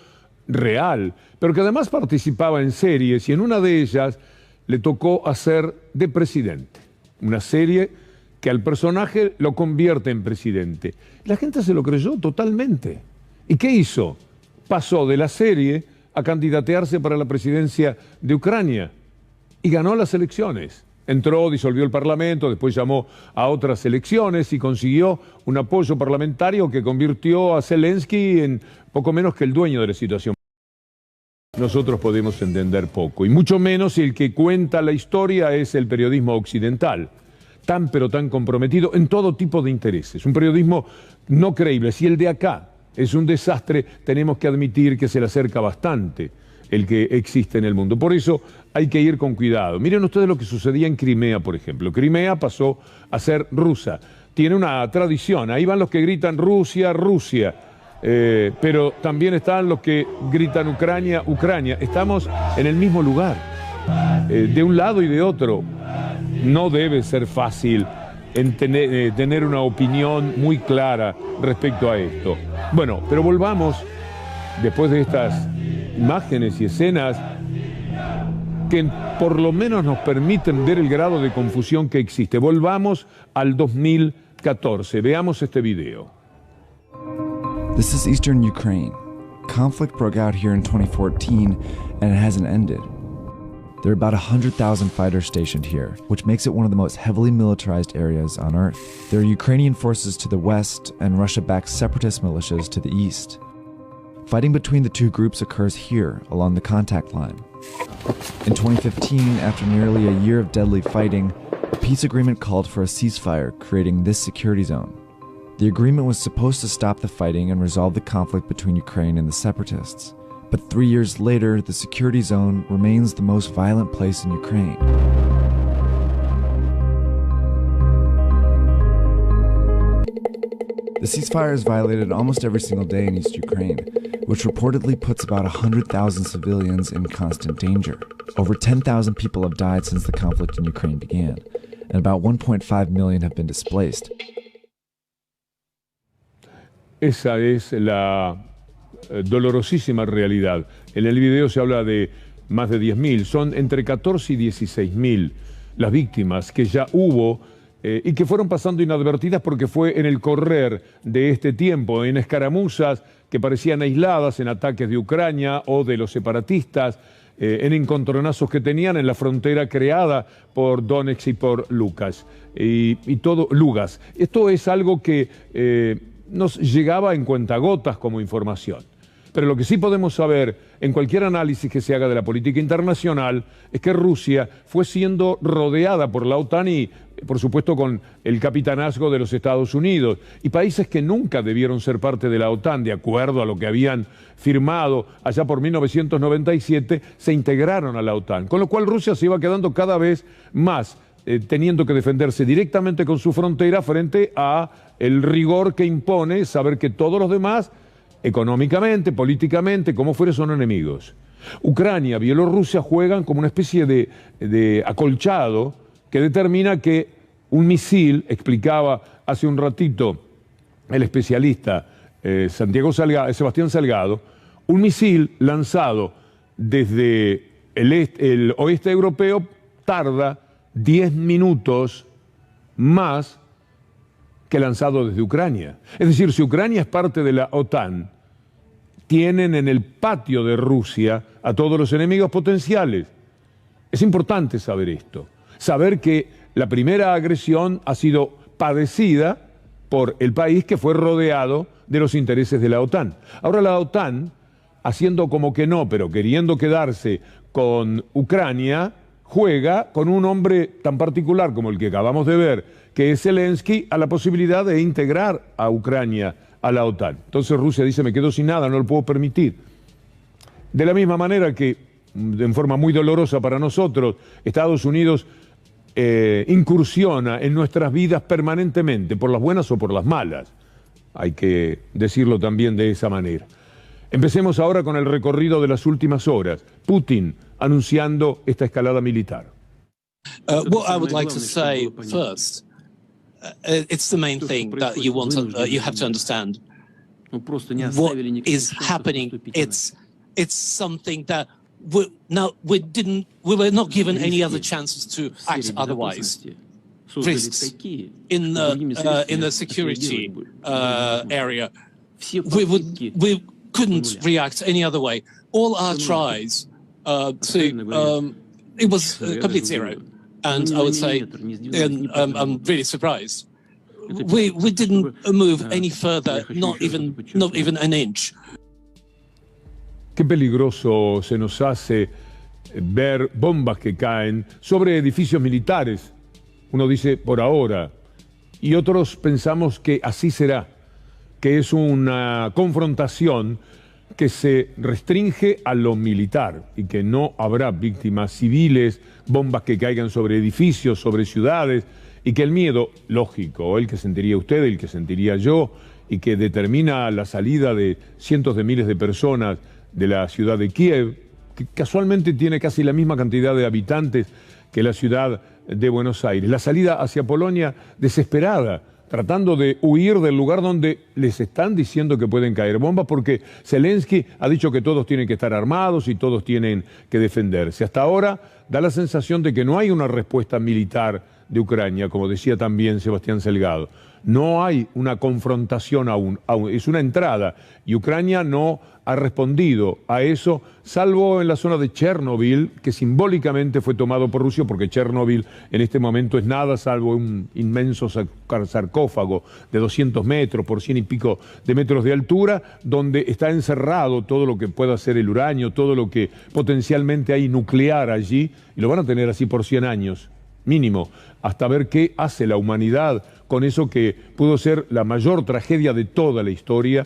real, pero que además participaba en series y en una de ellas le tocó hacer de presidente. Una serie que al personaje lo convierte en presidente. La gente se lo creyó totalmente. ¿Y qué hizo? Pasó de la serie a candidatearse para la presidencia de Ucrania y ganó las elecciones. Entró, disolvió el Parlamento, después llamó a otras elecciones y consiguió un apoyo parlamentario que convirtió a Zelensky en poco menos que el dueño de la situación. Nosotros podemos entender poco, y mucho menos si el que cuenta la historia es el periodismo occidental, tan pero tan comprometido en todo tipo de intereses. Un periodismo no creíble. Si el de acá es un desastre, tenemos que admitir que se le acerca bastante el que existe en el mundo. Por eso hay que ir con cuidado. Miren ustedes lo que sucedía en Crimea, por ejemplo. Crimea pasó a ser rusa. Tiene una tradición. Ahí van los que gritan Rusia, Rusia. Pero también están los que gritan Ucrania, Ucrania. Estamos en el mismo lugar, de un lado y de otro. No debe ser fácil tener una opinión muy clara respecto a esto. Bueno, pero volvamos, después de estas imágenes y escenas que por lo menos nos permiten ver el grado de confusión que existe. Volvamos al 2014. Veamos este video. This is eastern Ukraine. Conflict broke out here in 2014, and it hasn't ended. There are about 100,000 fighters stationed here, which makes it one of the most heavily militarized areas on Earth. There are Ukrainian forces to the west and Russia-backed separatist militias to the east. Fighting between the two groups occurs here, along the contact line. In 2015, after nearly a year of deadly fighting, a peace agreement called for a ceasefire, creating this security zone. The agreement was supposed to stop the fighting and resolve the conflict between Ukraine and the separatists. But 3 years later, the security zone remains the most violent place in Ukraine. The ceasefire is violated almost every single day in East Ukraine, which reportedly puts about 100,000 civilians in constant danger. Over 10,000 people have died since the conflict in Ukraine began, and about 1.5 million have been displaced. Esa es la dolorosísima realidad. En el video se habla de más de 10.000, son entre 14 y 16.000 las víctimas que ya hubo y que fueron pasando inadvertidas porque fue en el correr de este tiempo, en escaramuzas que parecían aisladas, en ataques de Ucrania o de los separatistas, en encontronazos que tenían en la frontera creada por Donetsk y por Lugansk. Esto es algo que nos llegaba en cuentagotas como información. Pero lo que sí podemos saber en cualquier análisis que se haga de la política internacional es que Rusia fue siendo rodeada por la OTAN y, por supuesto, con el capitanazgo de los Estados Unidos y países que nunca debieron ser parte de la OTAN, de acuerdo a lo que habían firmado allá por 1997, se integraron a la OTAN. Con lo cual Rusia se iba quedando cada vez más teniendo que defenderse directamente con su frontera frente a el rigor que impone saber que todos los demás, económicamente, políticamente, como fuere, son enemigos. Ucrania, Bielorrusia juegan como una especie de acolchado que determina que un misil, explicaba hace un ratito el especialista Sebastián Salgado, un misil lanzado desde el oeste europeo tarda 10 minutos más que lanzado desde Ucrania. Es decir, si Ucrania es parte de la OTAN, tienen en el patio de Rusia a todos los enemigos potenciales. Es importante saber esto, saber que la primera agresión ha sido padecida por el país que fue rodeado de los intereses de la OTAN. Ahora la OTAN, haciendo como que no, pero queriendo quedarse con Ucrania, juega con un hombre tan particular como el que acabamos de ver, que es Zelensky, a la posibilidad de integrar a Ucrania a la OTAN. Entonces Rusia dice, me quedo sin nada, no lo puedo permitir. De la misma manera que, en forma muy dolorosa para nosotros, Estados Unidos incursiona en nuestras vidas permanentemente, por las buenas o por las malas. Hay que decirlo también de esa manera. Empecemos ahora con el recorrido de las últimas horas. Putin anunciando esta escalada militar. What I would like to say first, it's the main thing that you have to understand. What is happening? It's something that we were not given any other chances to act otherwise. Risks in the security area. We couldn't react any other way. All our tries it was complete zero. And I would say, and I'm really surprised. We didn't move any further, not even an inch. Qué peligroso se nos hace ver bombas que caen sobre edificios militares. Uno dice, por ahora, y otros pensamos que así será, que es una confrontación que se restringe a lo militar y que no habrá víctimas civiles, bombas que caigan sobre edificios, sobre ciudades, y que el miedo, lógico, el que sentiría usted, el que sentiría yo, y que determina la salida de cientos de miles de personas de la ciudad de Kiev, que casualmente tiene casi la misma cantidad de habitantes que la ciudad de Buenos Aires. La salida hacia Polonia desesperada, tratando de huir del lugar donde les están diciendo que pueden caer bombas, porque Zelensky ha dicho que todos tienen que estar armados y todos tienen que defenderse. Hasta ahora da la sensación de que no hay una respuesta militar de Ucrania, como decía también Sebastián Salgado. No hay una confrontación aún, es una entrada, y Ucrania no ha respondido a eso, salvo en la zona de Chernobyl, que simbólicamente fue tomado por Rusia, porque Chernobyl en este momento es nada salvo un inmenso sarcófago de 200 metros por 100 y pico de metros de altura, donde está encerrado todo lo que pueda ser el uranio, todo lo que potencialmente hay nuclear allí, y lo van a tener así por 100 años, mínimo, hasta ver qué hace la humanidad con eso que pudo ser la mayor tragedia de toda la historia.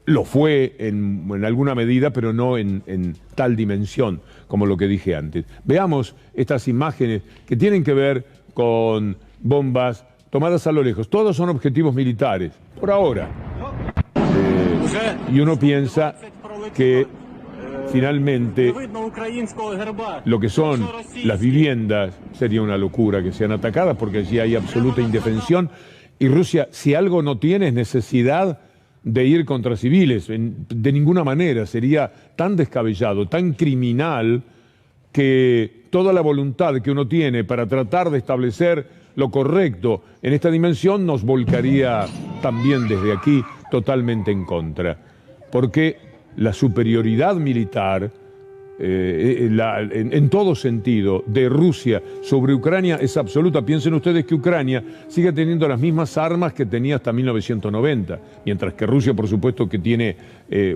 Lo fue en alguna medida, pero no en tal dimensión como lo que dije antes. Veamos estas imágenes que tienen que ver con bombas tomadas a lo lejos. Todos son objetivos militares, por ahora. Y uno piensa que finalmente lo que son las viviendas sería una locura que sean atacadas, porque allí hay absoluta indefensión, y Rusia, si algo no tiene, es necesidad de ir contra civiles, de ninguna manera. Sería tan descabellado, tan criminal, que toda la voluntad que uno tiene para tratar de establecer lo correcto en esta dimensión, nos volcaría también desde aquí totalmente en contra. Porque la superioridad militar, en todo sentido, de Rusia sobre Ucrania es absoluta. Piensen ustedes que Ucrania sigue teniendo las mismas armas que tenía hasta 1990, mientras que Rusia, por supuesto, que tiene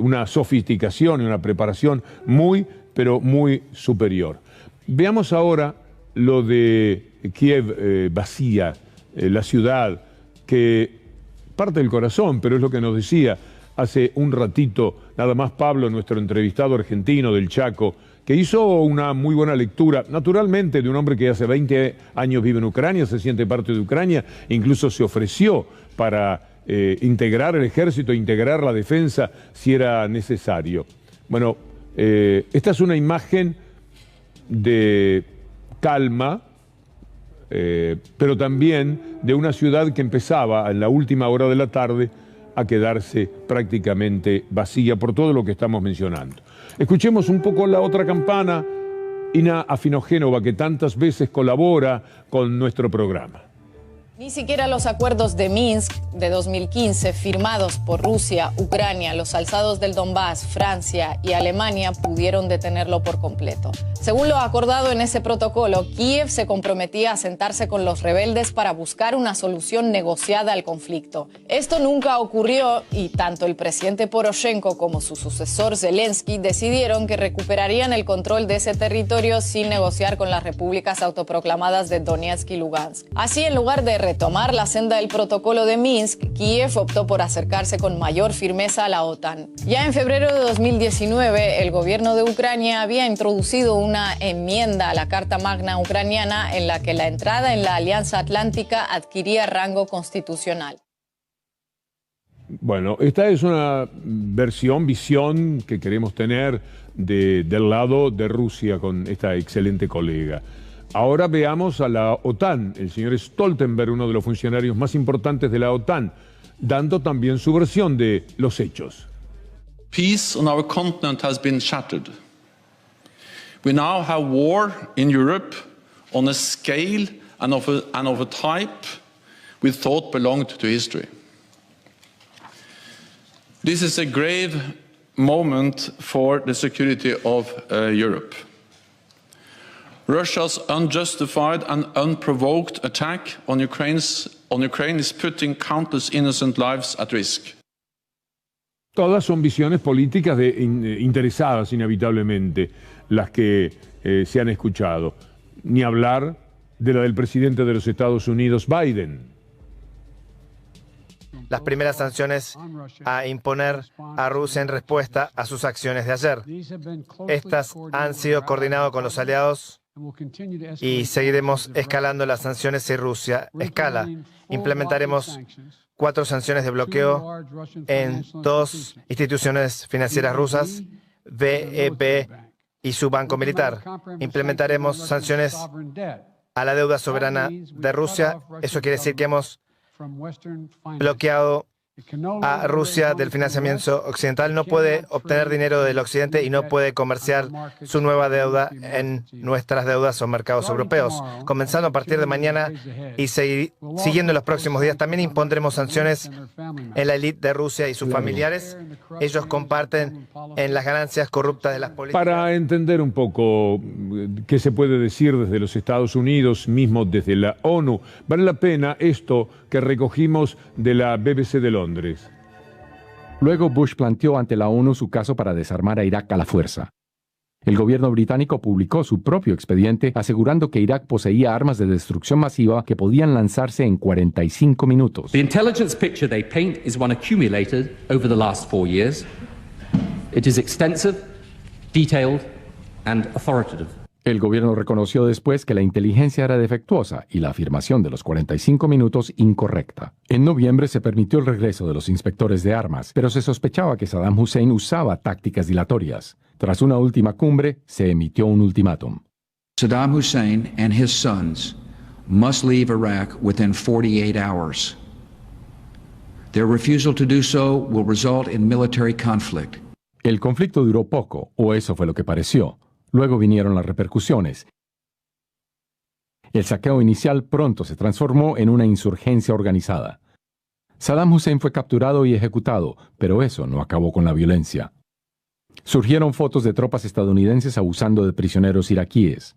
una sofisticación y una preparación muy, pero muy superior. Veamos ahora lo de Kiev vacía, la ciudad que parte del corazón, pero es lo que nos decía hace un ratito, nada más Pablo, nuestro entrevistado argentino del Chaco, que hizo una muy buena lectura, naturalmente, de un hombre que hace 20 años vive en Ucrania, se siente parte de Ucrania, incluso se ofreció para integrar el ejército, integrar la defensa si era necesario. Bueno, esta es una imagen de calma, pero también de una ciudad que empezaba en la última hora de la tarde a quedarse prácticamente vacía por todo lo que estamos mencionando. Escuchemos un poco la otra campana, Ina Afinogénova, que tantas veces colabora con nuestro programa. Ni siquiera los acuerdos de Minsk de 2015 firmados por Rusia, Ucrania, los alzados del Donbass, Francia y Alemania pudieron detenerlo por completo. Según lo acordado en ese protocolo, Kiev se comprometía a sentarse con los rebeldes para buscar una solución negociada al conflicto. Esto nunca ocurrió y tanto el presidente Poroshenko como su sucesor Zelensky decidieron que recuperarían el control de ese territorio sin negociar con las repúblicas autoproclamadas de Donetsk y Lugansk. Así, en lugar de retomar la senda del protocolo de Minsk, Kiev optó por acercarse con mayor firmeza a la OTAN. Ya en febrero de 2019, el gobierno de Ucrania había introducido una enmienda a la Carta Magna ucraniana en la que la entrada en la Alianza Atlántica adquiría rango constitucional. Bueno, esta es una visión que queremos tener del lado de Rusia con esta excelente colega. Ahora veamos a la OTAN, el señor Stoltenberg, uno de los funcionarios más importantes de la OTAN, dando también su versión de los hechos. Peace on our continent has been shattered. We now have war in Europe on a scale and of a type we thought belonged to history. This is a grave moment for the security of Europe. Russia's unjustified and unprovoked attack on Ukraine is putting countless innocent lives at risk. Todas son visiones políticas interesadas, inevitablemente, las que se han escuchado. Ni hablar de la del presidente de los Estados Unidos, Biden. Las primeras sanciones a imponer a Rusia en respuesta a sus acciones de ayer. Estas han sido coordinadas con los aliados y seguiremos escalando las sanciones si Rusia escala. Implementaremos 4 sanciones de bloqueo en 2 instituciones financieras rusas, VEB y su banco militar. Implementaremos sanciones a la deuda soberana de Rusia. Eso quiere decir que hemos bloqueado a Rusia del financiamiento occidental. No puede obtener dinero del occidente y no puede comerciar su nueva deuda en nuestras deudas o mercados europeos. Comenzando a partir de mañana y siguiendo en los próximos días, también impondremos sanciones en la élite de Rusia y sus familiares. Ellos comparten en las ganancias corruptas de las políticas. Para entender un poco qué se puede decir desde los Estados Unidos, mismo desde la ONU, vale la pena esto que recogimos de la BBC de Londres. Luego Bush planteó ante la ONU su caso para desarmar a Irak a la fuerza. El gobierno británico publicó su propio expediente asegurando que Irak poseía armas de destrucción masiva que podían lanzarse en 45 minutos. The intelligence picture they paint is one accumulated over the last 4 years. It is extensive, detailed and authoritative. El gobierno reconoció después que la inteligencia era defectuosa y la afirmación de los 45 minutos incorrecta. En noviembre se permitió el regreso de los inspectores de armas, pero se sospechaba que Saddam Hussein usaba tácticas dilatorias. Tras una última cumbre, se emitió un ultimátum. Saddam Hussein and his sons must leave Iraq within 48 hours. Their refusal to do so will result in military conflict. El conflicto duró poco, o eso fue lo que pareció. Luego vinieron las repercusiones. El saqueo inicial pronto se transformó en una insurgencia organizada. Saddam Hussein fue capturado y ejecutado, pero eso no acabó con la violencia. Surgieron fotos de tropas estadounidenses abusando de prisioneros iraquíes.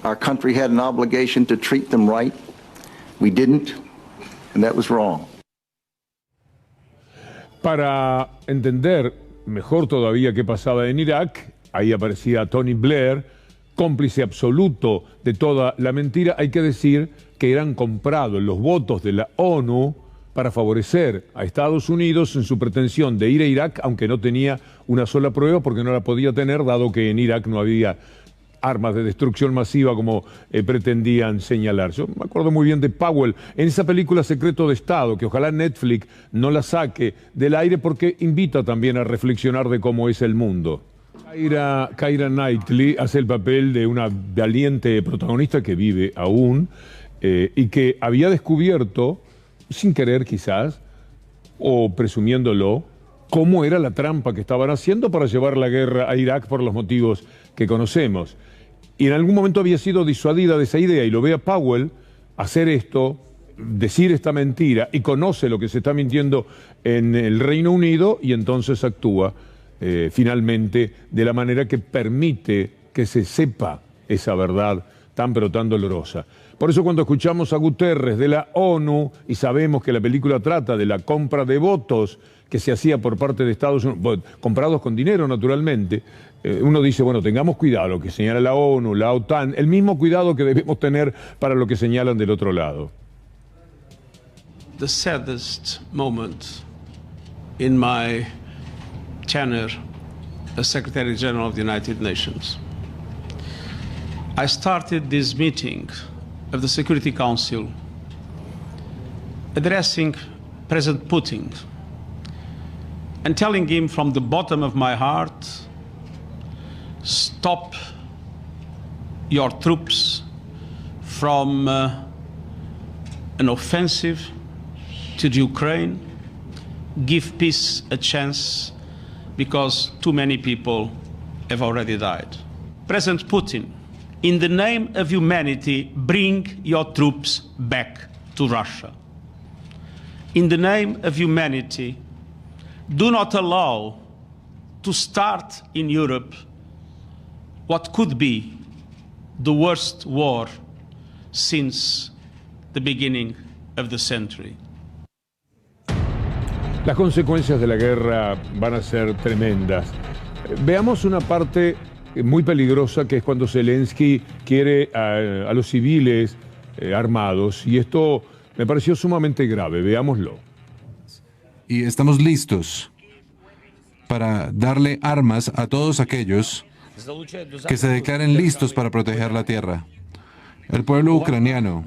Our country had an obligation to treat them right. We didn't, and that was wrong. Para entender mejor todavía qué pasaba en Irak, ahí aparecía Tony Blair, cómplice absoluto de toda la mentira. Hay que decir que eran comprados los votos de la ONU para favorecer a Estados Unidos en su pretensión de ir a Irak, aunque no tenía una sola prueba porque no la podía tener, dado que en Irak no había armas de destrucción masiva como pretendían señalar. Yo me acuerdo muy bien de Powell en esa película Secreto de Estado, que ojalá Netflix no la saque del aire porque invita también a reflexionar de cómo es el mundo. Keira Knightley hace el papel de una valiente protagonista que vive aún y que había descubierto, sin querer quizás, o presumiéndolo, cómo era la trampa que estaban haciendo para llevar la guerra a Irak por los motivos que conocemos. Y en algún momento había sido disuadida de esa idea y lo ve a Powell hacer esto, decir esta mentira y conoce lo que se está mintiendo en el Reino Unido y entonces actúa finalmente de la manera que permite que se sepa esa verdad tan pero tan dolorosa. Por eso cuando escuchamos a Guterres de la ONU y sabemos que la película trata de la compra de votos que se hacía por parte de Estados Unidos, comprados con dinero naturalmente, uno dice, bueno, tengamos cuidado, lo que señala la ONU, la OTAN, el mismo cuidado que debemos tener para lo que señalan del otro lado. The saddest moment in my tenure as Secretary General of the United Nations. I started this meeting of the Security Council addressing President Putin and telling him from the bottom of my heart, stop your troops from an offensive to Ukraine, give peace a chance because too many people have already died. President Putin, in the name of humanity, bring your troops back to Russia. In the name of humanity, do not allow to start in Europe what could be the worst war since the beginning of the century. Las consecuencias de la guerra van a ser tremendas. Veamos una parte muy peligrosa que es cuando Zelensky quiere a los civiles armados y esto me pareció sumamente grave. Veámoslo. Y estamos listos para darle armas a todos aquellos que se declaren listos para proteger la tierra. El pueblo ucraniano,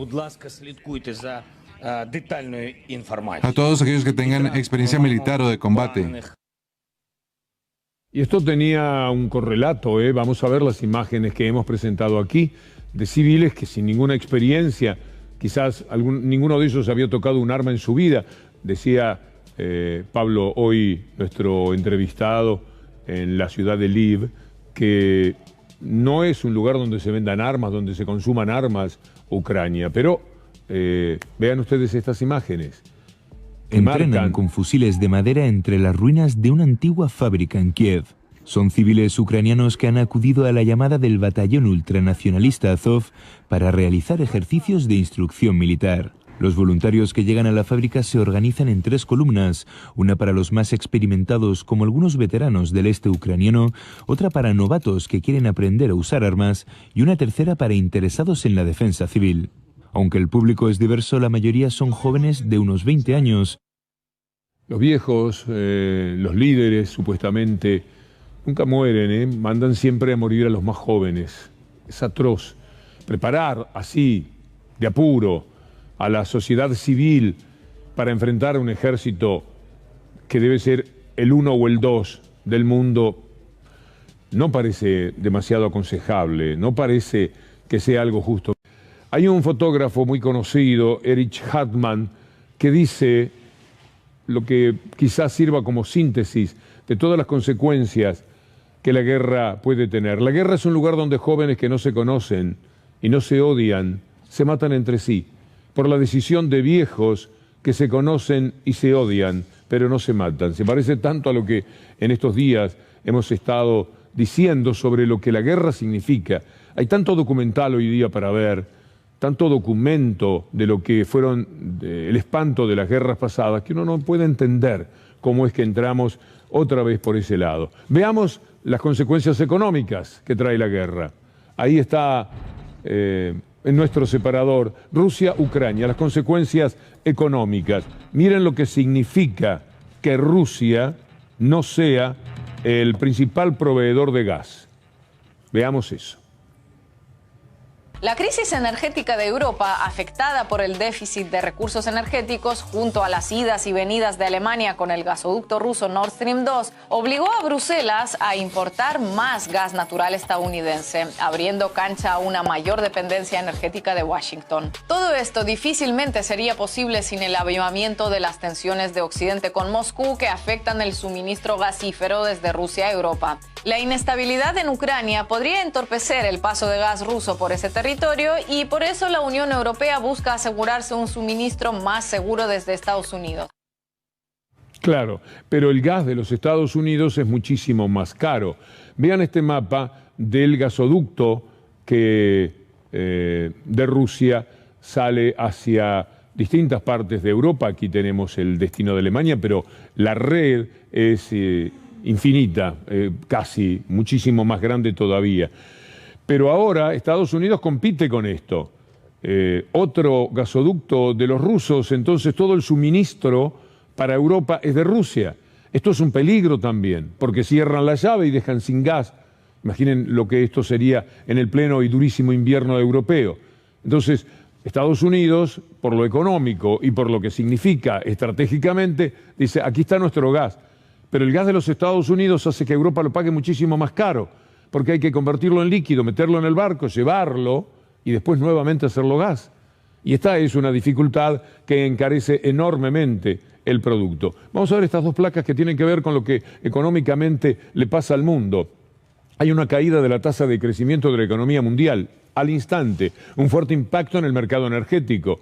a todos aquellos que tengan experiencia militar o de combate. Y esto tenía un correlato, vamos a ver las imágenes que hemos presentado aquí de civiles que sin ninguna experiencia, quizás ninguno de ellos había tocado un arma en su vida. Decía Pablo hoy, nuestro entrevistado en la ciudad de Lviv, que no es un lugar donde se vendan armas, donde se consuman armas, Ucrania, pero vean ustedes estas imágenes. Entrenan con fusiles de madera entre las ruinas de una antigua fábrica en Kiev. Son civiles ucranianos que han acudido a la llamada del batallón ultranacionalista Azov para realizar ejercicios de instrucción militar. Los voluntarios que llegan a la fábrica se organizan en 3 columnas, una para los más experimentados como algunos veteranos del este ucraniano, otra para novatos que quieren aprender a usar armas y una tercera para interesados en la defensa civil. Aunque el público es diverso, la mayoría son jóvenes de unos 20 años. Los viejos, los líderes, supuestamente, nunca mueren, mandan siempre a morir a los más jóvenes. Es atroz. Preparar así, de apuro, a la sociedad civil para enfrentar a un ejército que debe ser el 1 o el 2 del mundo, no parece demasiado aconsejable, no parece que sea algo justo. Hay un fotógrafo muy conocido, Erich Hartmann, que dice lo que quizás sirva como síntesis de todas las consecuencias que la guerra puede tener. La guerra es un lugar donde jóvenes que no se conocen y no se odian se matan entre sí, por la decisión de viejos que se conocen y se odian, pero no se matan. Se parece tanto a lo que en estos días hemos estado diciendo sobre lo que la guerra significa. Hay tanto documental hoy día para ver, tanto documento de lo que fueron el espanto de las guerras pasadas, que uno no puede entender cómo es que entramos otra vez por ese lado. Veamos las consecuencias económicas que trae la guerra. Ahí está en nuestro separador, Rusia-Ucrania, las consecuencias económicas. Miren lo que significa que Rusia no sea el principal proveedor de gas. Veamos eso. La crisis energética de Europa, afectada por el déficit de recursos energéticos, junto a las idas y venidas de Alemania con el gasoducto ruso Nord Stream 2, obligó a Bruselas a importar más gas natural estadounidense, abriendo cancha a una mayor dependencia energética de Washington. Todo esto difícilmente sería posible sin el avivamiento de las tensiones de Occidente con Moscú que afectan el suministro gasífero desde Rusia a Europa. La inestabilidad en Ucrania podría entorpecer el paso de gas ruso por ese territorio y por eso la Unión Europea busca asegurarse un suministro más seguro desde Estados Unidos. Claro, pero el gas de los Estados Unidos es muchísimo más caro. Vean este mapa del gasoducto que de Rusia sale hacia distintas partes de Europa. Aquí tenemos el destino de Alemania, pero la red es infinita, casi, muchísimo más grande todavía. Pero ahora Estados Unidos compite con esto. Otro gasoducto de los rusos, entonces todo el suministro para Europa es de Rusia. Esto es un peligro también, porque cierran la llave y dejan sin gas. Imaginen lo que esto sería en el pleno y durísimo invierno europeo. Entonces, Estados Unidos, por lo económico y por lo que significa estratégicamente, dice, aquí está nuestro gas. Pero el gas de los Estados Unidos hace que Europa lo pague muchísimo más caro, porque hay que convertirlo en líquido, meterlo en el barco, llevarlo y después nuevamente hacerlo gas. Y esta es una dificultad que encarece enormemente el producto. Vamos a ver estas dos placas que tienen que ver con lo que económicamente le pasa al mundo. Hay una caída de la tasa de crecimiento de la economía mundial al instante, un fuerte impacto en el mercado energético.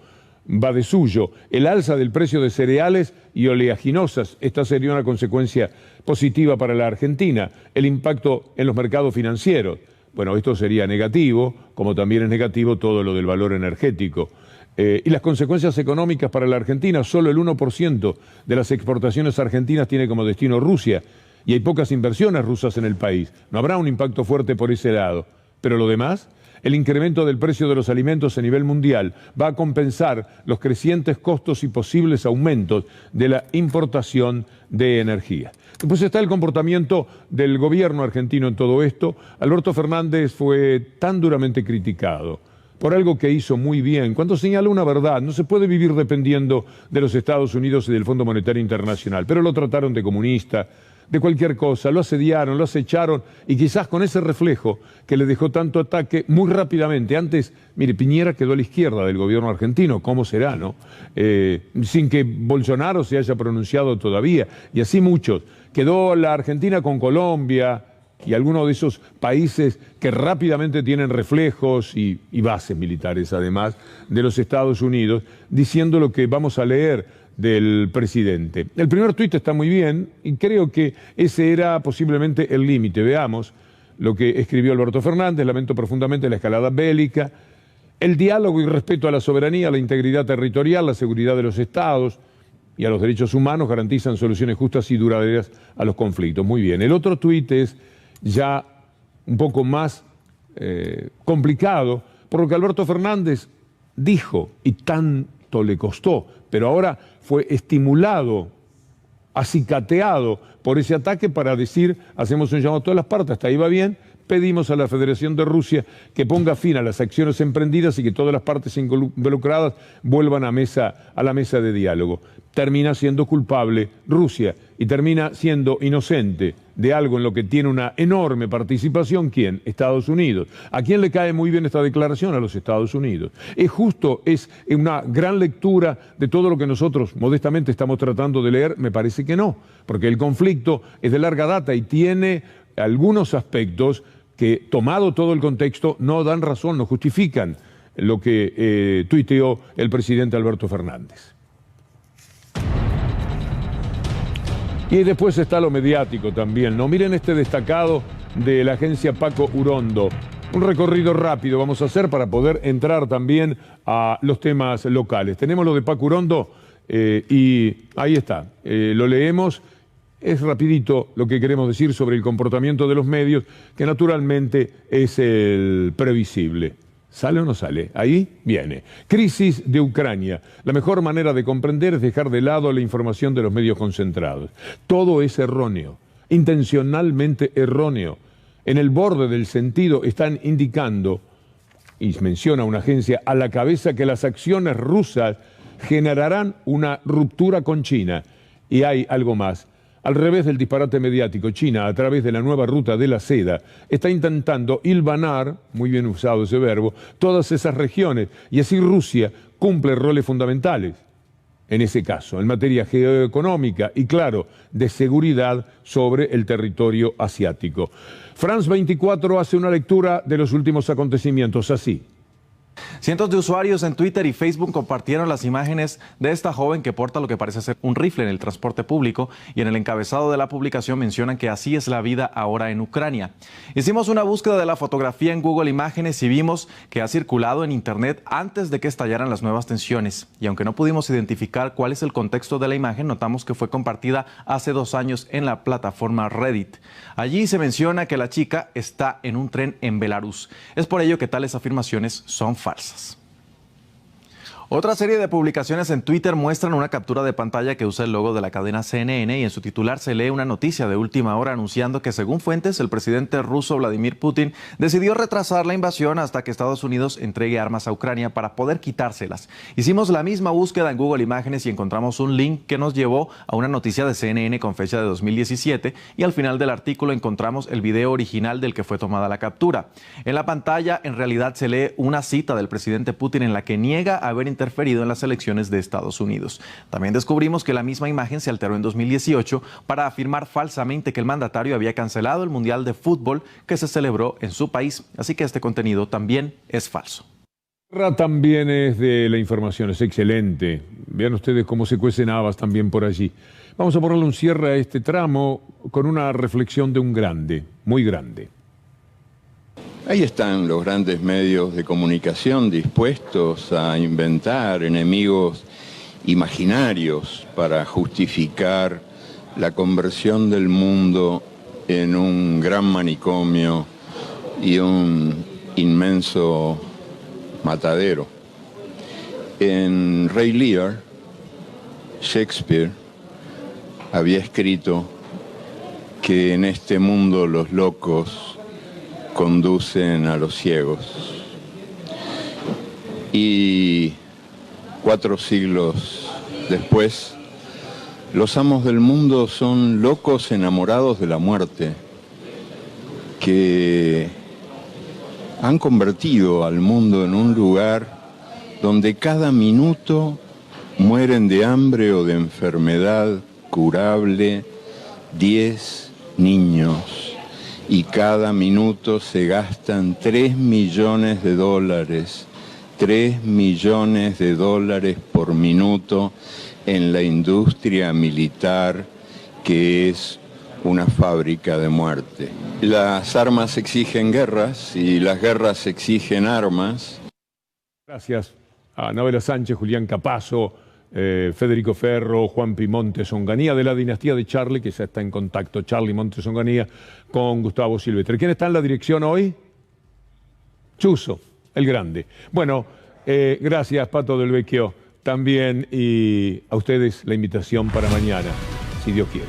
Va de suyo. El alza del precio de cereales y oleaginosas, esta sería una consecuencia positiva para la Argentina. El impacto en los mercados financieros, bueno, esto sería negativo, como también es negativo todo lo del valor energético. Y las consecuencias económicas para la Argentina, solo el 1% de las exportaciones argentinas tiene como destino Rusia, y hay pocas inversiones rusas en el país. No habrá un impacto fuerte por ese lado. Pero lo demás, el incremento del precio de los alimentos a nivel mundial va a compensar los crecientes costos y posibles aumentos de la importación de energía. Después está el comportamiento del gobierno argentino en todo esto. Alberto Fernández fue tan duramente criticado por algo que hizo muy bien, cuando señaló una verdad. No se puede vivir dependiendo de los Estados Unidos y del Fondo Monetario Internacional, pero lo trataron de comunista, de cualquier cosa, lo asediaron, lo acecharon y quizás con ese reflejo que le dejó tanto ataque muy rápidamente. Antes, mire, Piñera quedó a la izquierda del gobierno argentino, ¿cómo será, no? Sin que Bolsonaro se haya pronunciado todavía, y así muchos. Quedó la Argentina con Colombia y algunos de esos países que rápidamente tienen reflejos y bases militares, además, de los Estados Unidos, diciendo lo que vamos a leer del presidente. El primer tuit está muy bien y creo que ese era posiblemente el límite. Veamos lo que escribió Alberto Fernández: lamento profundamente la escalada bélica, el diálogo y respeto a la soberanía, a la integridad territorial, la seguridad de los estados y a los derechos humanos garantizan soluciones justas y duraderas a los conflictos. Muy bien. El otro tuit es ya un poco más complicado, por lo que Alberto Fernández dijo y tanto le costó, pero ahora fue estimulado, acicateado por ese ataque para decir, hacemos un llamado a todas las partes, hasta ahí va bien, pedimos a la Federación de Rusia que ponga fin a las acciones emprendidas y que todas las partes involucradas vuelvan a la mesa de diálogo. Termina siendo culpable Rusia y termina siendo inocente de algo en lo que tiene una enorme participación. ¿Quién? Estados Unidos. ¿A quién le cae muy bien esta declaración? A los Estados Unidos. ¿Es justo? ¿Es una gran lectura de todo lo que nosotros modestamente estamos tratando de leer? Me parece que no, porque el conflicto es de larga data y tiene algunos aspectos que, tomado todo el contexto, no dan razón, no justifican lo que tuiteó el presidente Alberto Fernández. Y después está lo mediático también, ¿no? Miren este destacado de la agencia Paco Urondo. Un recorrido rápido vamos a hacer para poder entrar también a los temas locales. Tenemos lo de Paco Urondo y ahí está, lo leemos. Es rapidito lo que queremos decir sobre el comportamiento de los medios, que naturalmente es el previsible. ¿Sale o no sale? Ahí viene. Crisis de Ucrania. La mejor manera de comprender es dejar de lado la información de los medios concentrados. Todo es erróneo, intencionalmente erróneo. En el borde del sentido están indicando, y menciona una agencia a la cabeza, que las acciones rusas generarán una ruptura con China. Y hay algo más. Al revés del disparate mediático, China, a través de la nueva ruta de la seda, está intentando hilvanar, muy bien usado ese verbo, todas esas regiones, y así Rusia cumple roles fundamentales, en ese caso, en materia geoeconómica y, claro, de seguridad sobre el territorio asiático. France 24 hace una lectura de los últimos acontecimientos así. Cientos de usuarios en Twitter y Facebook compartieron las imágenes de esta joven que porta lo que parece ser un rifle en el transporte público, y en el encabezado de la publicación mencionan que así es la vida ahora en Ucrania. Hicimos una búsqueda de la fotografía en Google Imágenes y vimos que ha circulado en Internet antes de que estallaran las nuevas tensiones. Y aunque no pudimos identificar cuál es el contexto de la imagen, notamos que fue compartida hace 2 años en la plataforma Reddit. Allí se menciona que la chica está en un tren en Belarus. Es por ello que tales afirmaciones son falsas. Otra serie de publicaciones en Twitter muestran una captura de pantalla que usa el logo de la cadena CNN, y en su titular se lee una noticia de última hora anunciando que, según fuentes, el presidente ruso Vladimir Putin decidió retrasar la invasión hasta que Estados Unidos entregue armas a Ucrania para poder quitárselas. Hicimos la misma búsqueda en Google Imágenes y encontramos un link que nos llevó a una noticia de CNN con fecha de 2017, y al final del artículo encontramos el video original del que fue tomada la captura. En la pantalla en realidad se lee una cita del presidente Putin en la que niega haber interferido en las elecciones de Estados Unidos. También descubrimos que la misma imagen se alteró en 2018 para afirmar falsamente que el mandatario había cancelado el Mundial de Fútbol que se celebró en su país, así que este contenido también es falso. También es de la información, es excelente. Vean ustedes cómo se cuecen habas también por allí. Vamos a ponerle un cierre a este tramo con una reflexión de un grande, muy grande. Ahí están los grandes medios de comunicación dispuestos a inventar enemigos imaginarios para justificar la conversión del mundo en un gran manicomio y un inmenso matadero. En Rey Lear, Shakespeare había escrito que en este mundo los locos conducen a los ciegos. Y 4 siglos después, los amos del mundo son locos enamorados de la muerte, que han convertido al mundo en un lugar donde cada minuto mueren de hambre o de enfermedad curable 10 niños. Y cada minuto se gastan $3 millones, $3 millones por minuto en la industria militar, que es una fábrica de muerte. Las armas exigen guerras y las guerras exigen armas. Gracias a Anabela Sánchez, Julián Capazo, Federico Ferro, Juan Pi Montes Onganía, de la dinastía de Charlie, que ya está en contacto, Charlie Montes Onganía, con Gustavo Silvestre. ¿Quién está en la dirección hoy? Chuso, el grande. Bueno, gracias, Pato del Vecchio, también, y a ustedes la invitación para mañana, si Dios quiere.